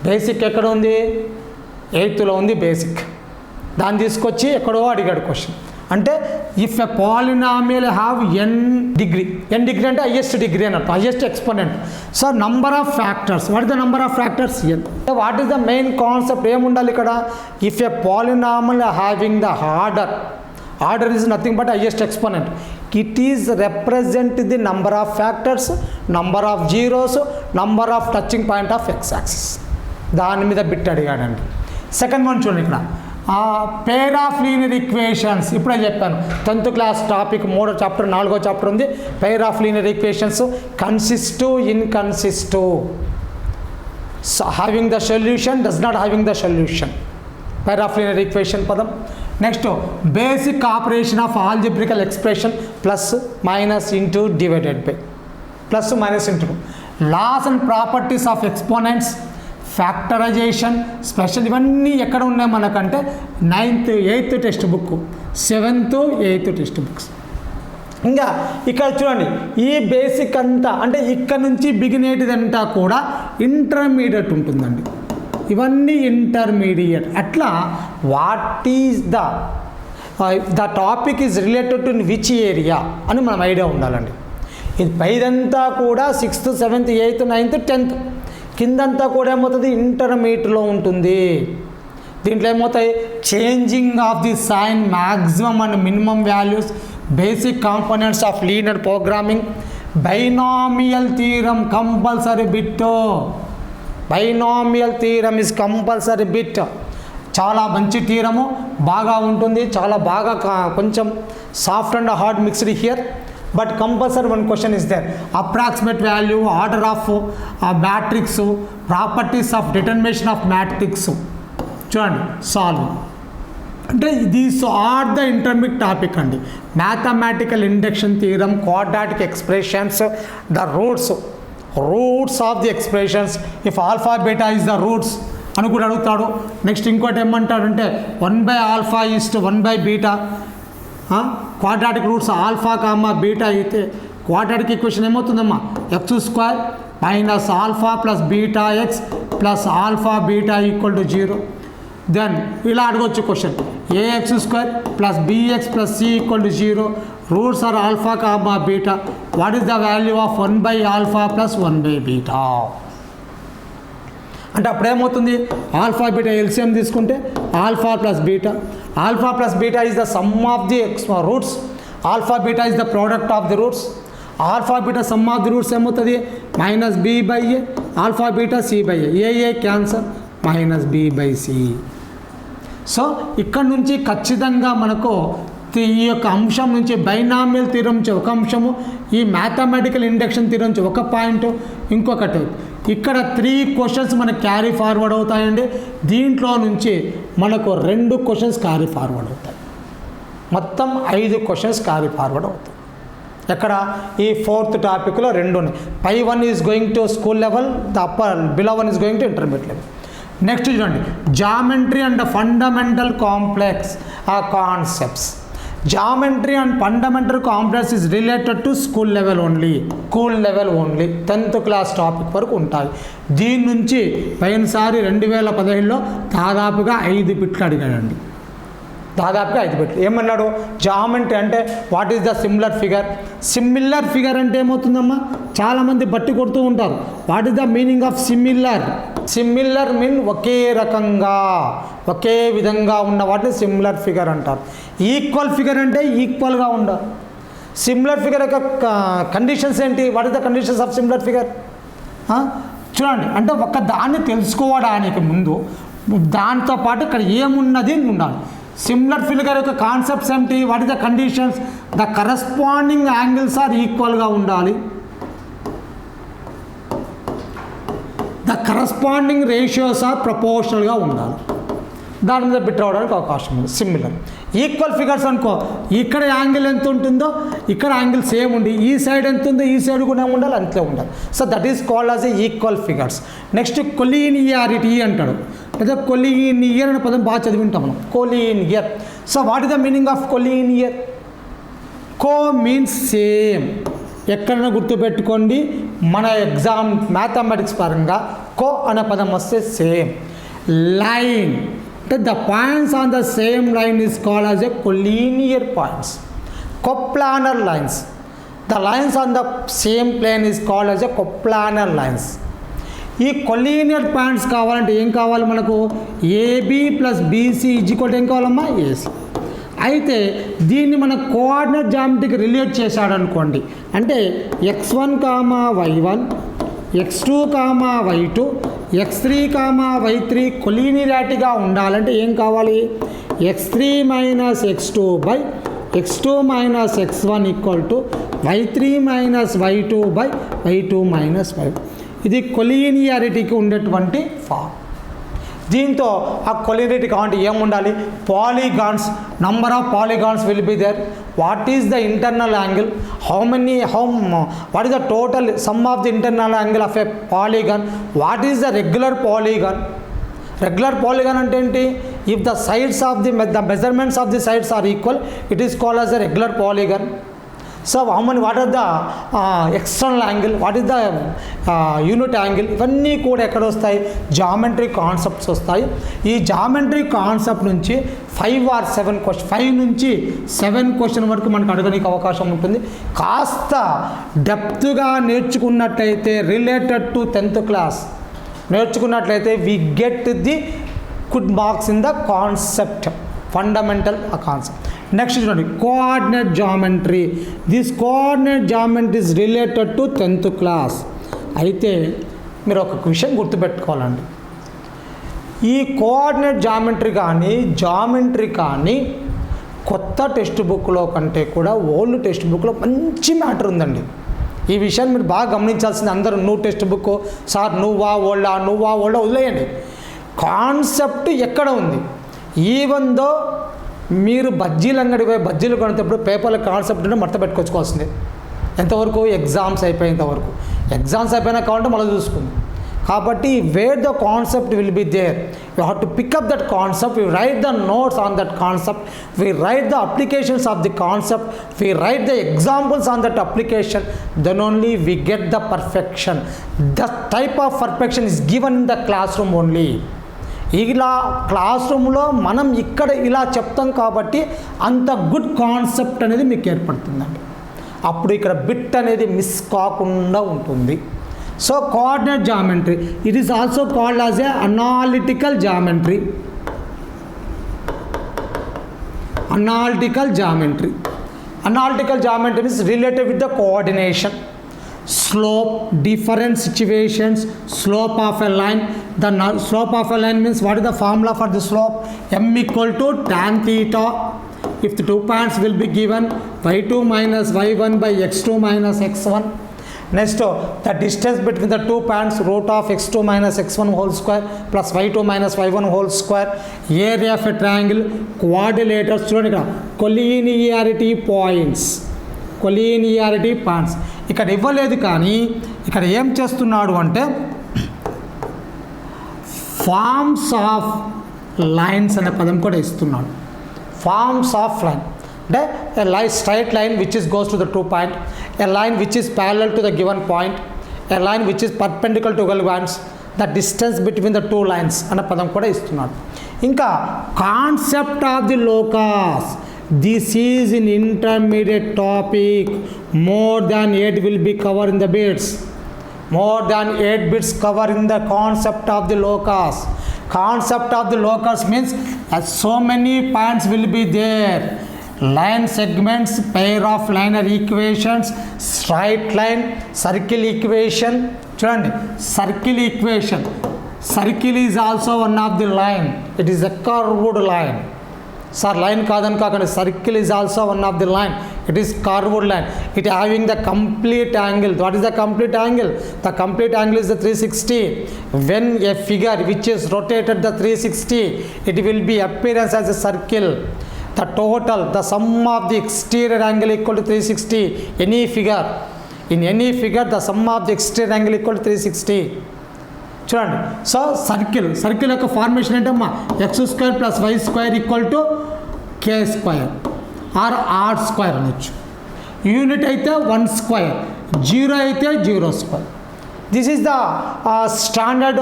Basic ఎక్కడ ఉంది? 8thలో ఉంది బేసిక్. దాన్ని తీసుకొచ్చి ఎక్కడో అడిగాడు క్వశ్చన్. అంటే if a polynomial have n degree అంటే హైయెస్ట్ డిగ్రీ అన్నట్టు, highest exponent. So number of factors, what is the number of factors? n. What is the main concept? ఏముండాలి ఇక్కడ? If a polynomial having the order is nothing but highest exponent. It is represent the number of factors, number of zeros, number of touching point of X axis. దాని మీద bit అడిగాడండి. Second one చూడండి, ఇక్కడ పేర్ of linear equations. ఇప్పుడే చెప్పాను 10th class topic 3వ chapter 4వ chapter ఉంది. Pair of linear equations consistive, inconsistive, having the solution, does not having the solution. Pair of linear equation పదం. Next basic operation of algebraical expression plus minus into divided by, plus minus into. Laws and properties of exponents, factorization, special, ఇవన్నీ ఎక్కడ ఉన్నాయి మనకంటే 9th 8th text book, 7th 8th text books. ఇంకా ఇక్కడ చూడండి, ఈ basic అంతా అంటే ఇక్కడ నుంచి బిగినేటిదంతా కూడా ఇంటర్మీడియట్ ఉంటుందండి. ఇవన్నీ ఇంటర్మీడియట్. అట్లా what is the topic is related to which area అని మనం ఐడియా ఉండాలండి. ఇది పైదంతా కూడా 6th 7th 8th 9th 10th, కిందంతా కూడా ఏమవుతుంది ఇంటర్మీడియట్లో ఉంటుంది. దీంట్లో ఏమవుతాయి changing of the sign, maximum and minimum values, basic components of linear programming, binomial theorem compulsory bit. Binomial theorem is compulsory bit. చాలా మంచి థీరము, బాగా ఉంటుంది, చాలా బాగా కొంచెం soft and hard mixed here. But compulsory one question is there. Approximate value, order of matrix, properties of determination of matrix. చూడండి solve అంటే these are the intermediate topic అండి. Mathematical induction theorem, quadratic expressions, the roots of the expressions, if alpha beta is the roots అని కూడా అడుగుతాడు. Next ఇంకోటి ఏమంటాడంటే 1/α = 1/β. Quadratic roots alpha comma beta అయితే quadratic equation ఏమవుతుందమ్మా x² - α + βx + α β = 0. దెన్ ఇలా అడగొచ్చు question ax² + bx + c = 0. Roots are alpha comma beta. What is the value of 1/α + 1/β? అంటే అప్పుడు ఏమవుతుంది ఆల్ఫా బీటా ఎల్సిఎం తీసుకుంటే alpha plus beta. Alpha plus beta is the sum of the roots, alpha beta is the product of the roots. Alpha beta sum of the roots ఏమవుతుంది -b/a, alpha beta c/a, a cancer -b/c. So ఇక్కడ నుంచి ఖచ్చితంగా మనకు ఈ యొక్క అంశం నుంచి binomial theorem నుంచి ఒక అంశము, ఈ మ్యాథమెటికల్ ఇండక్షన్ థియరం నుంచి ఒక పాయింట్, ఇంకొకటి ఇక్కడ 3 క్వశ్చన్స్ మనకు క్యారీ ఫార్వర్డ్ అవుతాయండి. దీంట్లో నుంచి మనకు 2 క్వశ్చన్స్ క్యారీ ఫార్వర్డ్ అవుతాయి. మొత్తం 5 క్వశ్చన్స్ క్యారీ ఫార్వర్డ్ అవుతాయి. ఎక్కడ ఈ 4th టాపిక్లో 2 ఉన్నాయి. పై 1 is going to school level, the upper below 1 is going to intermediate level. Next చూడండి geometry and fundamental complex concepts. Geometry and fundamental complex is related to school level only, 10th class topic వరకు ఉంటాయి. దీని నుంచి పోయినసారి 2015లో దాదాపుగా 5 బిట్లు అడిగాడండి. దాదాపుగా 5 బిట్లు. ఏమన్నాడు జామెట్రీ అంటే what is the similar figure. Similar figure అంటే ఏమవుతుందమ్మా చాలామంది బట్టి కొడుతూ ఉంటారు. What is the meaning of similar? Similar mean ఒకే రకంగా, ఒకే విధంగా ఉన్న వాటిని సిమిలర్ ఫిగర్ అంటారు. ఈక్వల్ ఫిగర్ అంటే ఈక్వల్గా ఉండాలి. సిమిలర్ ఫిగర్ యొక్క కండిషన్స్ ఏంటి? What is the conditions of similar figure? చూడండి అంటే ఒక దాన్ని తెలుసుకోవడానికి ముందు దాంతోపాటు ఇక్కడ ఏమున్నది ఉండాలి. సిమిలర్ ఫిగర్ యొక్క కాన్సెప్ట్స్ ఏంటి? What is the conditions? The corresponding angles are ఈక్వల్గా ఉండాలి. ద కరస్పాండింగ్ రేషియోస్ ఆర్ ప్రపోర్షనల్గా ఉండాలి. దాని మీద బిట్ రావడానికి అవకాశం ఉంది. సిమిలర్. ఈక్వల్ ఫిగర్స్ అనుకో, ఇక్కడ యాంగిల్ ఎంత ఉంటుందో ఇక్కడ యాంగిల్ సేమ్ ఉండి, ఈ సైడ్ ఎంత ఉందో ఈ సైడ్ కూడా ఉండాలి, అంతే ఉండాలి. So that is called as a equal figures. Next collinearity అంటాడు. లేదా కొలీనియర్ అనే పదం బాగా చదివింటాం మనం. Collinear. So what is the meaning of collinear? Co means same. ఎక్కడైనా గుర్తుపెట్టుకోండి, మన ఎగ్జామ్ మ్యాథమెటిక్స్ పరంగా కో అనే పదం వస్తే సేమ్. లైన్ అంటే the points on the same line is called as a collinear points. Coplanar lines. The lines on the same plane is called as a coplanar lines. ఈ collinear points కావాలంటే ఏం కావాలి మనకు? ఏబి ప్లస్ బీసీ ఈక్వల్ ఏం కావాలమ్మా? AC. అయితే దీన్ని మన కోఆర్డినేట్ జామెట్రీకి రిలేట్ చేశాడు అనుకోండి. అంటే x1, y1, x2, y2, x3, y3 కొలీనియారిటీగా ఉండాలంటే ఏం కావాలి? x3 - x2 / x2 - x1 = y3 - y2 / y2 - y1. ఇది కొలీనియారిటీకి ఉండేటువంటి ఫార్మ్. దీంతో ఆ కొలీనియారిటీ కావాలంటే ఏముండాలి? Polygons. Number of polygons will be there. What is the internal angle? What is the total sum of the internal angle of a polygon? What is the regular polygon? Regular polygon అంటే ఏంటి? If the sides of the measurements of the sides are equal, it is called as a regular polygon. So what are the external angle, what is the unit angle, ఇవన్నీ కూడా ఎక్కడ వస్తాయి, geometry concepts వస్తాయి. ఈ geometry concept నుంచి 5 or 7 question, 5 నుంచి 7 question వరకు మనకు అడగడానికి అవకాశం ఉంటుంది. కాస్త డెప్త్గా నేర్చుకున్నట్లయితే రిలేటెడ్ టు 10th క్లాస్ నేర్చుకున్నట్లయితే we get the good marks in the concept, fundamental concept. Next చూడండి, coordinate geometry. This coordinate geometry is related to 10th class. అయితే మీరు ఒక విషయం గుర్తుపెట్టుకోవాలండి, ఈ కోఆర్డినేట్ జామెట్రీ కానీ కొత్త టెక్స్ట్ బుక్లో కంటే కూడా ఓల్డ్ టెక్స్ట్ బుక్లో మంచి మ్యాటర్ ఉందండి. ఈ విషయాన్ని మీరు బాగా గమనించాల్సింది. అందరూ నువ్వు టెక్స్ట్ బుక్ సార్ నువ్వా ఓల్డా వదిలేయండి. కాన్సెప్ట్ ఎక్కడ ఉంది? ఈవెన్ దో మీరు బజ్జీలు అంగడి పోయి బజ్జీలు కొనేటప్పుడు పేపర్లో కాన్సెప్ట్ ఉంటే మడత పెట్టుకోవాల్సిందే. ఎంతవరకు? ఎగ్జామ్స్ అయిపోయేంత వరకు. ఎగ్జామ్స్ అయిపోయినా కావాలంటే మళ్ళీ చూసుకుంది. కాబట్టి where the concept will be there, you have to pick up that concept, you write the notes on that concept, we write the applications of the concept, we write the examples on that application, then only we get the perfection. The type of perfection is given in the class room only. ఇలా class రూమ్లో మనం ఇక్కడ ఇలా చెప్తాం కాబట్టి అంత good concept అనేది మీకు ఏర్పడుతుందండి. అప్పుడు ఇక్కడ బిట్ అనేది మిస్ కాకుండా ఉంటుంది. So coordinate geometry, it is also called as A analytical geometry. Analytical geometry is related with the coordination, slope, different situations, slope of a line. The slope of a line means what is the formula for the slope? M equal to tan theta. If the 2 points will be given, y2 minus y1 by x2 minus x1. Next, the distance between the 2 points, root of x2 minus x1 whole square plus y2 minus y1 whole square. Area of a triangle, quadrilaters, చూడండి ఇక్కడ collinearity points. ఇక్కడ ఇవ్వలేదు కానీ ఇక్కడ ఏం చేస్తున్నాడు అంటే forms of lines అనే పదం కూడా ఇస్తున్నాడు. ఫార్మ్స్ ఆఫ్ లైన్ అంటే a straight line which goes to the 2 point, a line which is parallel to the given point, a line which is perpendicular to equal points, the distance between the 2 lines అనే పదం కూడా ఇస్తున్నాడు. ఇంకా concept of the locus, this is in intermediate topic. More than 8 will be covered in the bits. More than 8 bits cover in the concept of the locus. Concept of the locus means so many points will be there. Line segments, pair of linear equations, straight line, circle equation. చూడండి, circle equation. Circle is also one of the line. It is a curved line. Sir line కాదని కాకండి, circle is also one of the line. It is curved line. It having the complete angle. What is the complete angle? The complete angle is the 360. When a figure which is rotated the 360, it will be appearance as a circle. The total, the sum of the exterior angle equal to 360. Any figure, in any figure, the sum of the exterior angle equal to 360. చూడండి, so circle యొక్క formation ఏంటమ్మా, x² + y² = k² are r² అనొచ్చు. Unit అయితే 1², zero అయితే 0². This is the standard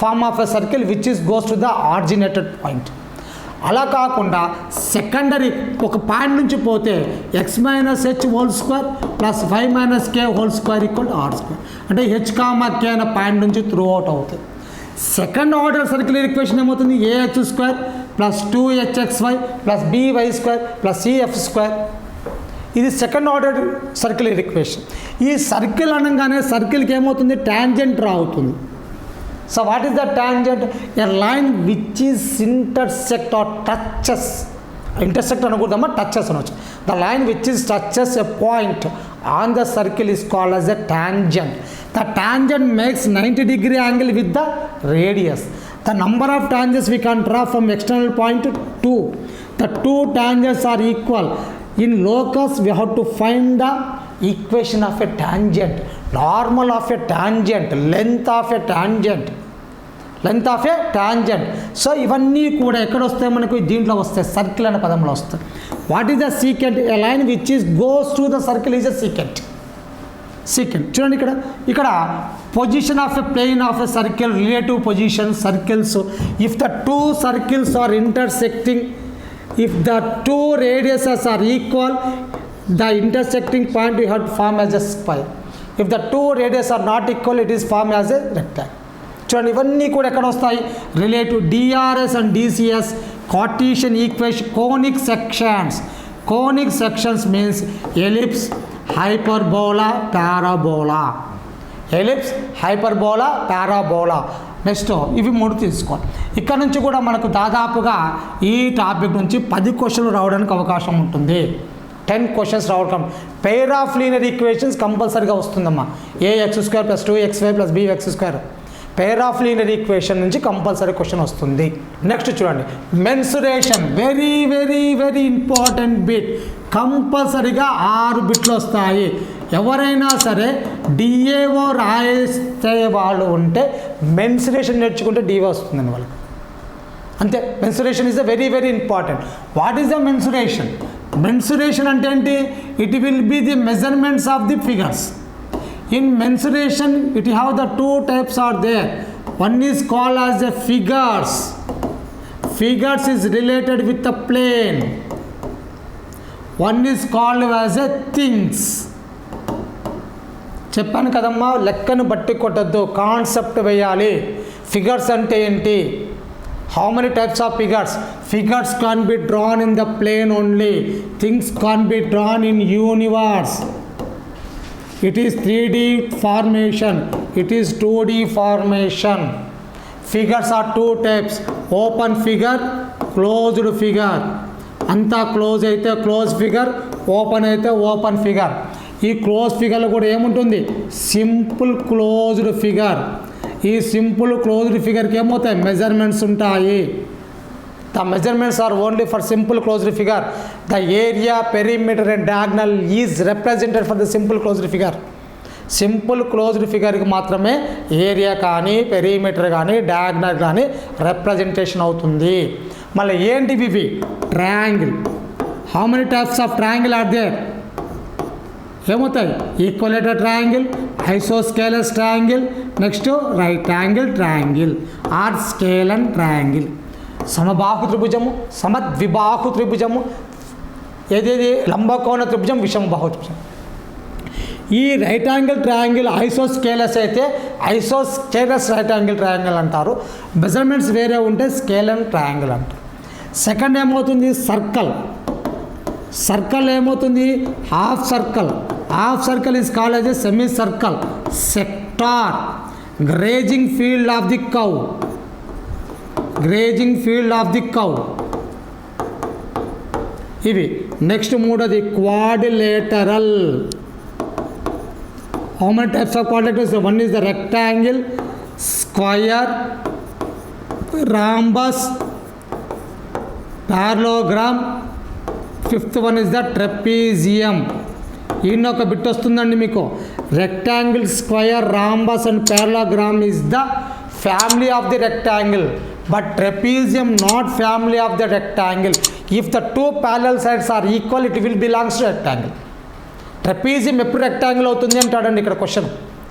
form of a circle which goes to the originated point. అలా కాకుండా secondary ఒక point నుంచి పోతే x - h whole square plus y - k whole square equal r². అంటే h, k అనే point నుంచి through out అవుతుంది. Second order circular equation ఏమవుతుంది, ah² plus 2hxy plus by² plus cf². ఇది సెకండ్ ఆర్డర్ సర్క్యులర్ ఈక్వేషన్. ఈ circle అనగానే సర్కిల్కి ఏమవుతుంది, tangent రా అవుతుంది. So what is the tangent? A line which is intersect or touches, intersect అనకూడదమ్మా, touches అనొచ్చు. The line which is touches a point on the circle is called as a tangent. The tangent makes 90-degree angle with the radius. The number of tangents we can draw from external point 2. The 2 tangents are equal. In locus we have to find the equation of a tangent, normal of a tangent, length of a tangent. Length of A tangent. So ఇవన్నీ కూడా ఎక్కడ వస్తాయి మనకు, దీంట్లో వస్తాయి, circle అనే పదంలో వస్తాయి. What is the secant? A line which is goes to the circle is a secant. చూడండి ఇక్కడ position of a plane of a circle, relative position circles, if the two circles are intersecting, if the two radiuses are equal, the intersecting point you have to form as a square. If the two radius are not equal, it is form as a rectangle. చూడండి ఇవన్నీ కూడా ఎక్కడ వస్తాయి, relative. DRS and DCS Cartesian equation. Conic sections, conic sections means ellipse, hyperbola, parabola. Ellipse, hyperbola, parabola. Next ఇవి 3 తీసుకోవాలి. ఇక్కడ నుంచి కూడా మనకు దాదాపుగా ఈ టాపిక్ నుంచి 10 క్వశ్చన్లు రావడానికి అవకాశం ఉంటుంది. 10 క్వశ్చన్స్ రావడం. పెయిర్ ఆఫ్ లీనియర్ ఈక్వేషన్స్ కంపల్సరీగా వస్తుందమ్మా. ax² + 2xy + bx². Pair of linear equation నుంచి కంపల్సరీ క్వశ్చన్ వస్తుంది. నెక్స్ట్ చూడండి, mensuration. Very very very important bit. కంపల్సరీగా 6 బిట్లు వస్తాయి. ఎవరైనా సరే డిఏఓ రాయిస్తే వాళ్ళు ఉంటే మెన్సురేషన్ నేర్చుకుంటే డిఓ వస్తుందండి వాళ్ళకి. అంతే. Mensuration is the very very important. What is the mensuration? Mensuration అంటే ఏంటి? It will be the measurements of the figures. In mensuration, it have the 2 types are there. One is called as the figures. Figures is related with the plane. One is called as a things. చెప్పాను కదమ్మా, లెక్కను బట్టి కొట్టద్దు, concept వేయాలి. Figures అంటే ఏంటి? How many types of figures? Figures can be drawn in the plane only. Things can be drawn in universe. It is 3D formation, it is 2D formation. Figures are 2 types, open figure, closed figure. అంతా close అయితే close figure, open అయితే open figure. ఈ close ఫిగర్లో కూడా ఏముంటుంది? Simple closed figure. ఈ simple closed ఫిగర్కి ఏమవుతాయి? Measurements ఉంటాయి. The measurements are only for simple closed figure. The area, perimeter and diagonal is represented for the simple closed figure. Simple closed ఫిగర్కి మాత్రమే area కానీ, perimeter కానీ, diagonal కానీ representation అవుతుంది. మళ్ళీ ఏంటివి ఇవి? Triangle. How many types of triangle are there? ఏమవుతాయి? Equilateral triangle, isosceles triangle, next right angle triangle or scalene triangle. సమబాహు త్రిభుజము, సమద్విబాహు త్రిభుజము, ఏదేది లంబకోణ త్రిభుజం, విషమబాహు త్రిభుజం. ఈ రైట్ యాంగిల్ ట్రయాంగిల్ ఐసోస్కేలస్ అయితే ఐసోస్కేలస్ రైట్ యాంగిల్ ట్రయాంగిల్ అంటారు. మెజర్మెంట్స్ వేరే ఉంటే స్కేలన్ ట్రయాంగిల్ అంటారు. సెకండ్ ఏమవుతుంది? సర్కిల్. సర్కిల్ ఏమవుతుంది? Half circle. Half circle is called as a semi circle. Sector. Grazing field of the cow. Grazing field of the cow. ఇవి. Next మూడోది quadrilateral. How many types of quadrilaterals? One is the rectangle, square, rhombus, parallelogram. Fifth one is the trapezium. ఈయనొక bit వస్తుందండి మీకు. Rectangle, square, rhombus and parallelogram is the family of the rectangle, but trapezium not family of the rectangle. If the 2 parallel sides are equal, it will belongs to rectangle. Trapezium ఎప్పుడు rectangle అవుతుంది అంటాడండి ఇక్కడ question.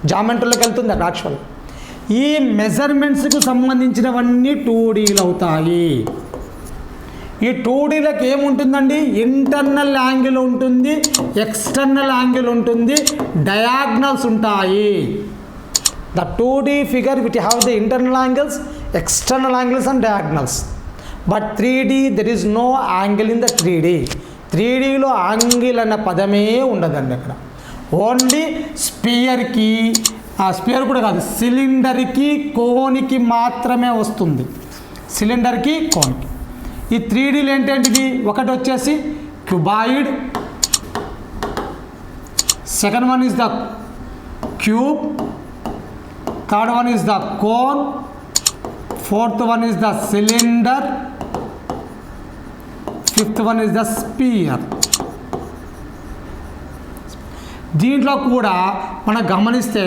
జామెట్రీలోకి వెళ్తుంది అక్కడ actual. ఈ మెజర్మెంట్స్కు సంబంధించినవన్నీ 2Dలు అవుతాయి. ఈ 2Dలకు ఏముంటుందండి? ఇంటర్నల్ యాంగిల్ ఉంటుంది, ఎక్స్టర్నల్ యాంగిల్ ఉంటుంది, డయాగ్నల్స్ ఉంటాయి. The 2D figure which have the internal angles, external angles and diagonals. But 3D there is no angle in the 3D. 3Dలో యాంగిల్ అన్న పదమే ఉండదండి అక్కడ. ఓన్లీ స్పియర్కి, స్పియర్ కూడా కాదు, సిలిండర్కి, కోన్కి మాత్రమే వస్తుంది. సిలిండర్కి, కోన్కి. ఈ 3Dలు ఏంటంటిది? ఒకటి వచ్చేసి cuboid, second one is the cube, third one is the cone, fourth one is the cylinder, fifth one is the sphere. దీంట్లో కూడా మనం గమనిస్తే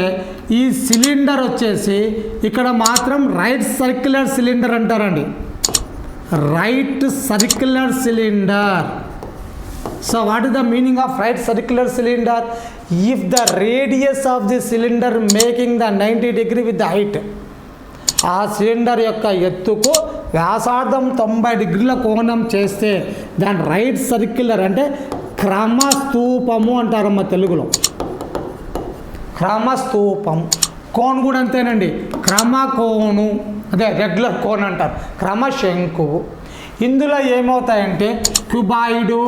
ఈ సిలిండర్ వచ్చేసి ఇక్కడ మాత్రం రైట్ సర్క్యులర్ సిలిండర్ అంటారండి, right circular cylinder. So what is the meaning of right circular cylinder? If the radius of the cylinder making the 90 degree with the height, ఆ సిలిండర్ యొక్క ఎత్తుకు వ్యాసార్థం 90 degrees కోణం చేస్తే దాని రైట్ సర్క్యులర్ అంటే క్రమస్తూపము అంటారమ్మ తెలుగులో. క్రమస్తూపం. కోన్ కూడా అంతేనండి, క్రమకోణు, అదే రెగ్యులర్ కోన్ అంటారు, క్రమశంకువు. ఇందులో ఏమవుతాయంటే cuboid,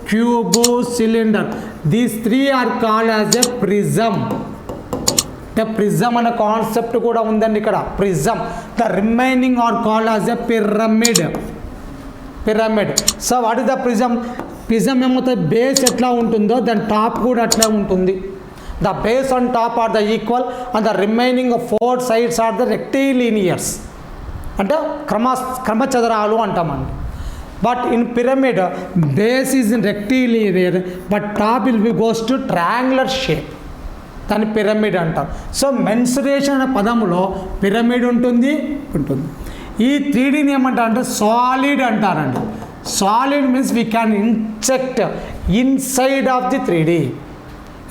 cube, cylinder, these 3 are called as a prism. అంటే ప్రిజం అనే కాన్సెప్ట్ కూడా ఉందండి ఇక్కడ, prism. The remaining are called as a pyramid. Pyramid. So what is the prism? Prism ఏమవుతుంది, బేస్ ఎట్లా ఉంటుందో దాని టాప్ కూడా అట్లా ఉంటుంది. The base and top are the equal and the remaining 4 sides are the rectilinears, అంటే క్రమచదరాలు అంటామండి. But in pyramid base is in rectilinear but top will be goes to triangular shape, దాన్ని పిరమిడ్ అంటారు. So mensuration అనే పదంలో pyramid ఉంటుంది. ఈ 3Dని ఏమంటారు అంటే సాలిడ్ అంటారండి. Solid means we can insect inside of the 3D.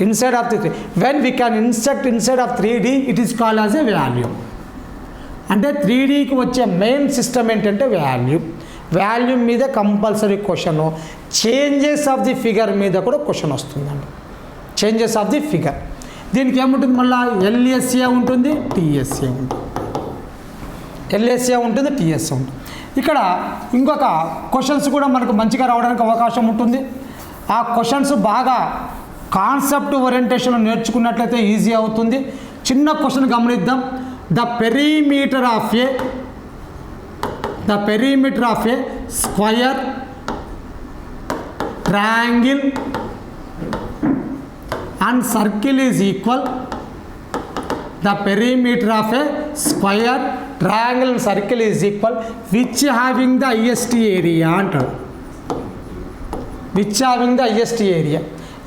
Inside of the 3D. When we can insert inside of 3D, it is called as a value. అంటే 3Dకి వచ్చే మెయిన్ సిస్టమ్ ఏంటంటే వాల్యూమ్. వాల్యూమ్ మీద compulsory question, changes of the figure మీద కూడా question వస్తుందండి. Changes of the figure దీనికి ఏముంటుంది, మళ్ళీ LSA ఉంటుంది, TSA ఉంటుంది. LSA ఉంటుంది, TSA ఉంటుంది. ఇక్కడ ఇంకొక క్వశ్చన్స్ కూడా మనకు మంచిగా రావడానికి అవకాశం ఉంటుంది. ఆ క్వశ్చన్స్ బాగా కాన్సెప్ట్ ఓరియంటేషన్ నేర్చుకున్నట్లయితే ఈజీ అవుతుంది. చిన్న క్వశ్చన్ గమనిద్దాం. The perimeter of a square, triangle and circle is equal. The perimeter of a square, triangle and circle is equal which having the highest area అంటాడు. Which having the highest area.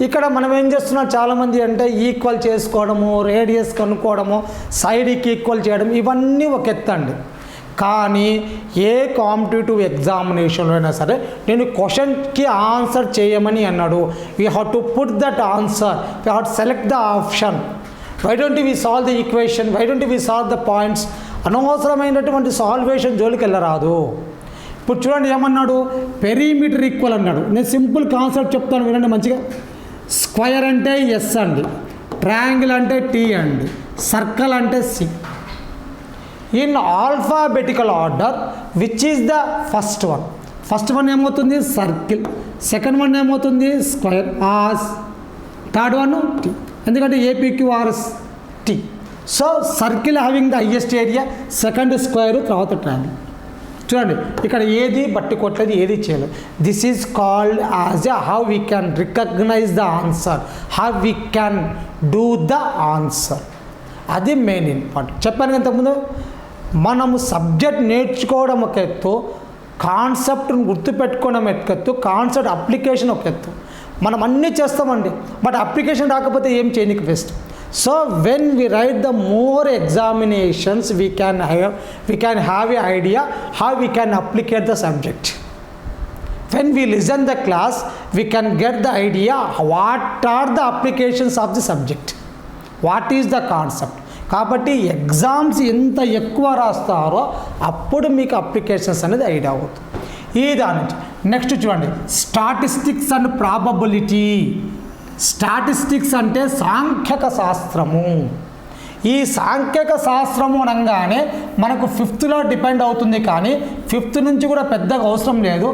ఇక్కడ మనం ఏం చేస్తున్నాం చాలామంది అంటే equal చేసుకోవడము, radius కనుక్కోవడము, సైడ్కి equal చేయడం, ఇవన్నీ ఒక ఎత్తు అండి. కానీ ఏ కాంపిటేటివ్ ఎగ్జామినేషన్లో అయినా సరే నేను క్వశ్చన్కి ఆన్సర్ చేయమని అన్నాడు. We have to put that answer, we have to select the option. Why don't we solve the equation, why don't we solve the points? అనవసరమైనటువంటి సాల్వేషన్ జోలికి వెళ్ళరాదు. ఇప్పుడు చూడండి ఏమన్నాడు, పెరీమీటర్ ఈక్వల్ అన్నాడు. నేను సింపుల్ కాన్సెప్ట్ చెప్తాను వినండి మంచిగా. స్క్వయర్ అంటే ఎస్ అండి, ట్రయాంగిల్ అంటే టీ అండి, సర్కిల్ అంటే C. In alphabetical order which is the first one? First one ఏమవుతుంది, సర్కిల్. సెకండ్ వన్ ఏమవుతుంది, స్క్వయర్. థర్డ్ వన్ టీ, ఎందుకంటే APQRS T. So circle having the highest area, second square, తర్వాత triangle. చూడండి ఇక్కడ ఏది బట్టి కొట్టలేదు, ఏది చేయలేదు. This is called as a how we can recognise the answer, how we can do the answer. అది మెయిన్ ఇంపార్టెంట్. చెప్పాను ఇంతకుముందు, మనము సబ్జెక్ట్ నేర్చుకోవడం ఒక ఎత్తు, కాన్సెప్ట్ను గుర్తుపెట్టుకోవడం ఒక ఎత్తు, కాన్సెప్ట్ అప్లికేషన్ ఒక ఎత్తు. మనం అన్నీ చేస్తామండి, బట్ అప్లికేషన్ రాకపోతే ఏం చేయనికి best. So when we write the more examinations, we can have an idea how we can applicate the subject. When we listen the class, we can get the idea what are the applications of the subject, what is the concept. కాబట్టి exams ఎంత ఎక్కువ రాస్తారో అప్పుడు మీకు applications అనేది idea అవుతుంది. ఈ దాని నుంచి నెక్స్ట్ చూడండి, స్టాటిస్టిక్స్ అండ్ ప్రాబబిలిటీ. స్టాటిస్టిక్స్ అంటే సాంఖ్యక శాస్త్రము. ఈ సాంఖ్యక శాస్త్రము అనగానే మనకు 5th డిపెండ్ అవుతుంది, కానీ 5th నుంచి కూడా పెద్దగా అవసరం లేదు,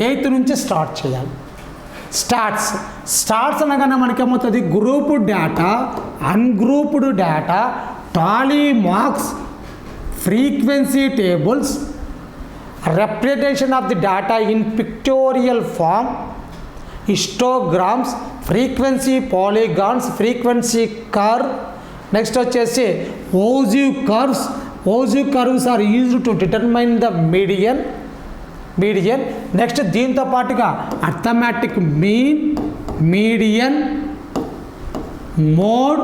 8th నుంచి స్టార్ట్ చేయాలి. స్టార్ట్స్ అనగానే మనకేమవుతుంది, grouped data, ungrouped data, tally marks, frequency tables, representation of the data in pictorial form, histograms, frequency polygons, frequency curve. Next వచ్చేసి Hausdorff curves. Hausdorff curves are used to determine the median. Next దీంతో పాటుగా arithmetic mean, median, mode,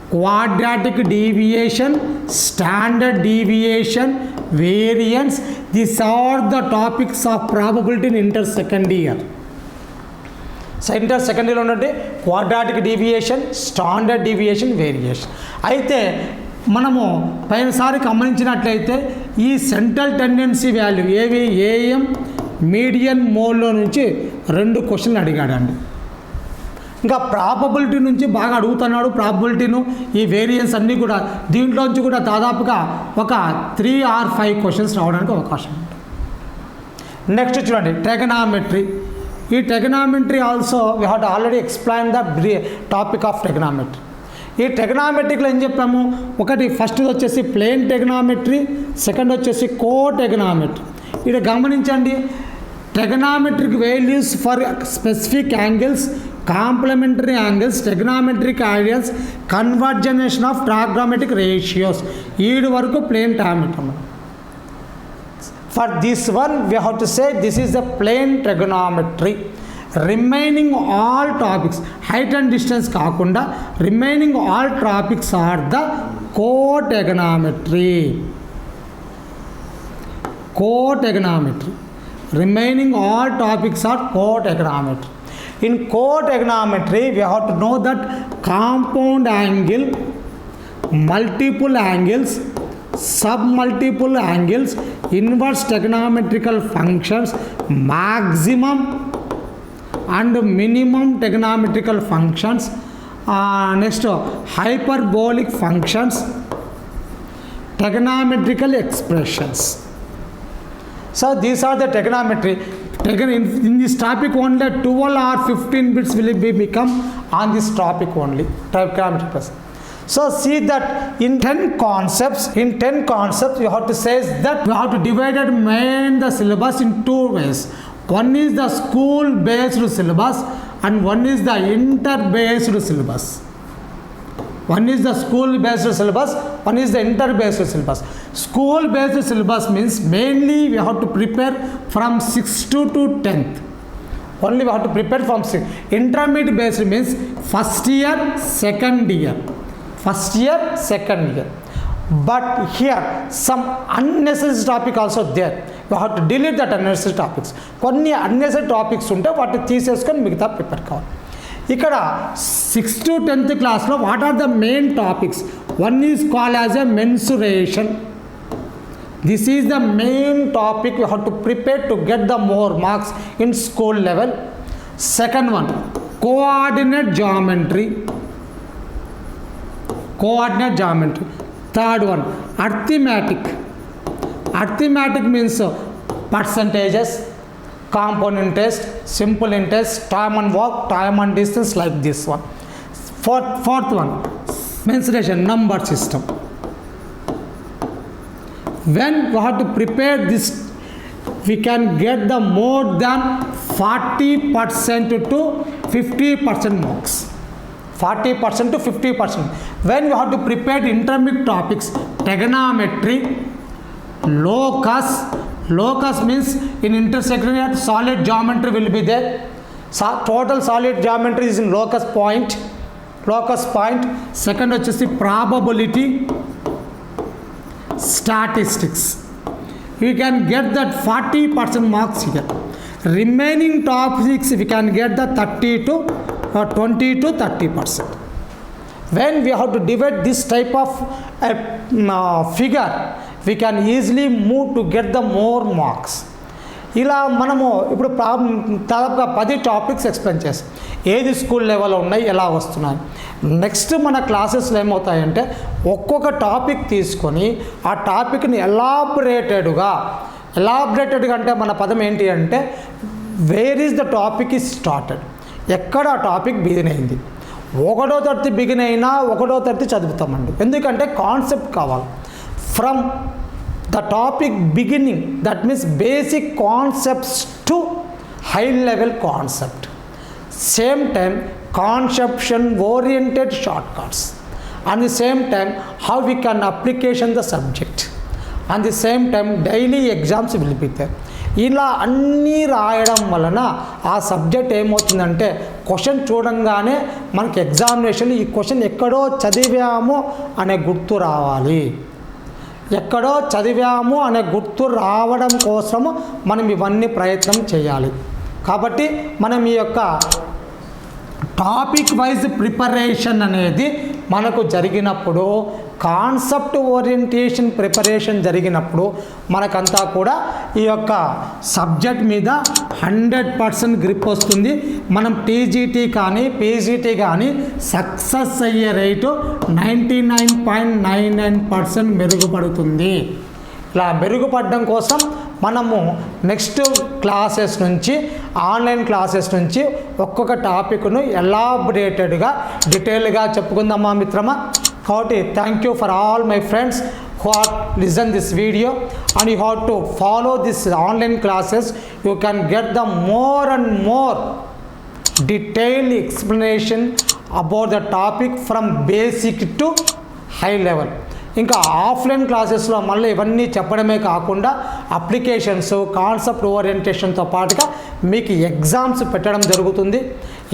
quadratic deviation, standard deviation, variance. These are the topics of probability in inter-second year. So inter second ఇయర్లో ఉన్నట్టు quadratic deviation, standard deviation, variation. అయితే మనము పైనసారి గమనించినట్లయితే ఈ central tendency value ఏవి AM median మోడ్లో నుంచి 2 క్వశ్చన్లు అడిగాడండి. ఇంకా ప్రాబబిలిటీ నుంచి బాగా అడుగుతున్నాడు. ప్రాబబిలిటీను ఈ వేరియన్స్ అన్నీ కూడా దీంట్లోంచి కూడా దాదాపుగా ఒక 3 or 5 క్వశ్చన్స్ రావడానికి అవకాశం ఉంది. నెక్స్ట్ చూడండి ట్రిగనామెట్రీ. ఈ trigonometry also we have to already explain the topic of trigonometry. ఈ ట్రిగనామెట్రీలో ఏం చెప్పాము, ఒకటి ఫస్ట్ వచ్చేసి ప్లేన్ ట్రిగనామెట్రీ, సెకండ్ వచ్చేసి కో ట్రిగనామెట్రీ. ఇక్కడ గమనించండి, trigonometric values for specific angles, complementary angles, trigonometric ideals, conversion of trigonometric ratios. 7 వరకు plane trigonometry. For this one we have to say this is the plane trigonometry. Remaining all topics, height and distance కాకుండా remaining all topics are the co-trigonometry. Co-trigonometry. Remaining all topics are co-trigonometry. In co-trigonometry we have to know that compound angle, multiple angles, submultiple angles, inverse trigonometrical functions, maximum and minimum trigonometrical functions, next hyperbolic functions, trigonometrical expressions. So these are the trigonometry. In this topic only 12 or 15 bits will be become on this topic only, trigonometry. So see that in 10 concepts you have to say that we have to divide the syllabus in 2 ways. One is the school based syllabus and one is the inter based syllabus. One is the school based syllabus, one is the inter based syllabus. School based syllabus means mainly we have to prepare from 6th to 10th. Only we have to prepare from 6th. Intermediate based means first year, second year. First year, second year. But here some unnecessary topic also there. You have to delete that unnecessary topics. కొన్ని unnecessary topics ఉంటే వాటిని తీసేసుకొని మిగతా prepare కావాలి. ఇక్కడ 6th to 10th క్లాస్లో what are the main topics? One is called as a mensuration. This is the main topic you have to prepare to get the more marks in school level. Second one coordinate geometry. Coordinate geometry. Third one arithmetic. Arithmetic means percentages, component test, simple interest, time and work, time and distance, like this one. Fourth one mensuration, number system. When we have to prepare this, we can get the more than 40% to 50% marks. 40% to 50%. When you have to prepare the intermediate topics, trigonometry, locus. Locus means in intersectional solid geometry will be there. Total solid geometry is in locus point. Second వచ్చేసి probability, statistics. You can get that 40% marks here. Remaining topics we can get the 20 to 30%. When we have to divide this type of figure, we can easily move to get the more marks. ఇలా మనము ఇప్పుడు దాదాపుగా 10 topics explain చేస్తాం. ఏది school లెవెల్లో ఉన్నాయి, ఎలా వస్తున్నాయి. నెక్స్ట్ మన క్లాసెస్లో ఏమవుతాయంటే ఒక్కొక్క టాపిక్ తీసుకొని ఆ టాపిక్ని ఎలాబరేటెడ్గా అంటే మన పదం ఏంటి అంటే where is the topic is started, ఎక్కడ ఆ టాపిక్ బిగిన్ అయింది. 1వ తరగతి బిగిన్ అయినా 1వ తరగతి చదువుతామండి. ఎందుకంటే కాన్సెప్ట్ కావాలి. From the topic beginning, that means basic concepts to high level concept. Same time conception oriented short cuts. At the same time how we can application the subject. At the same time daily exams will be there. ఇలా అన్నీ రాయడం వలన ఆ subject ఏమవుతుందంటే question చూడంగానే మనకి examination ఈ question ఎక్కడో చదివాము అనే గుర్తు రావాలి. ఎక్కడో చదివాము అనే గుర్తు రావడం కోసము మనం ఇవన్నీ ప్రయత్నం చేయాలి. కాబట్టి మనం ఈ యొక్క టాపిక్ వైజ్ ప్రిపరేషన్ అనేది మనకు జరిగినప్పుడు, కాన్సెప్ట్ ఓరియంటేషన్ ప్రిపరేషన్ జరిగినప్పుడు మనకంతా కూడా ఈ యొక్క సబ్జెక్ట్ మీద 100% గ్రిప్ వస్తుంది. మనం టీజీటీ కానీ పీజీటీ కానీ సక్సెస్ అయ్యే రేటు 99.99% మెరుగుపడుతుంది. ఇలా మెరుగుపడడం కోసం మనము నెక్స్ట్ క్లాసెస్ నుంచి, ఆన్లైన్ క్లాసెస్ నుంచి ఒక్కొక్క టాపిక్ను ఎలాబరేటెడ్గా డీటెయిల్గా చెప్పుకుందామా మిత్రమా. కాబట్టి thank you for all my friends who have listened this video, and you have to follow this online classes. You can get the more and more detailed explanation about the topic from basic to high level. ఇంకా offline క్లాసెస్లో మళ్ళీ ఇవన్నీ చెప్పడమే కాకుండా applications, concept ఓరియంటేషన్తో పాటుగా మీకు exams పెట్టడం జరుగుతుంది.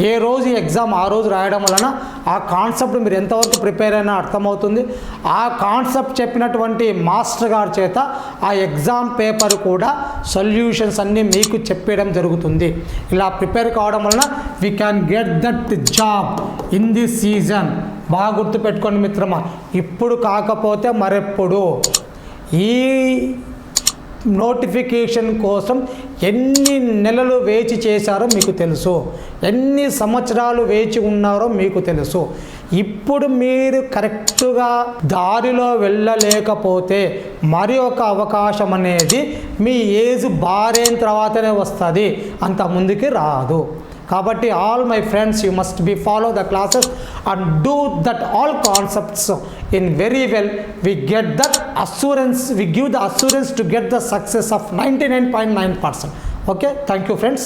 ఏ రోజు ఎగ్జామ్ ఆ రోజు రాయడం వలన ఆ కాన్సెప్ట్ మీరు ఎంతవరకు ప్రిపేర్ అయినా అర్థమవుతుంది. ఆ కాన్సెప్ట్ చెప్పినటువంటి మాస్టర్ గారి చేత ఆ ఎగ్జామ్ పేపర్ కూడా సొల్యూషన్స్ అన్నీ మీకు చెప్పడం జరుగుతుంది. ఇలా ప్రిపేర్ కావడం వలన we can get that job in this season. బాగా గుర్తుపెట్టుకోండి మిత్రమా, ఇప్పుడు కాకపోతే మరెప్పుడు. ఈ నోటిఫికేషన్ కోసం ఎన్ని నెలలు వేచి చేశారో మీకు తెలుసు, ఎన్ని సంవత్సరాలు వేచి ఉన్నారో మీకు తెలుసు. ఇప్పుడు మీరు కరెక్ట్గా దారిలో వెళ్ళలేకపోతే మరి ఒక అవకాశం అనేది మీ ఏజ్ బారైన తర్వాతనే వస్తుంది, అంత ముందుకి రాదు. కాబట్టి all my friends, you must be follow the classes and do that all concepts in very well. We get that assurance, we give the assurance to get the success of 99.9%. Okay, thank you friends.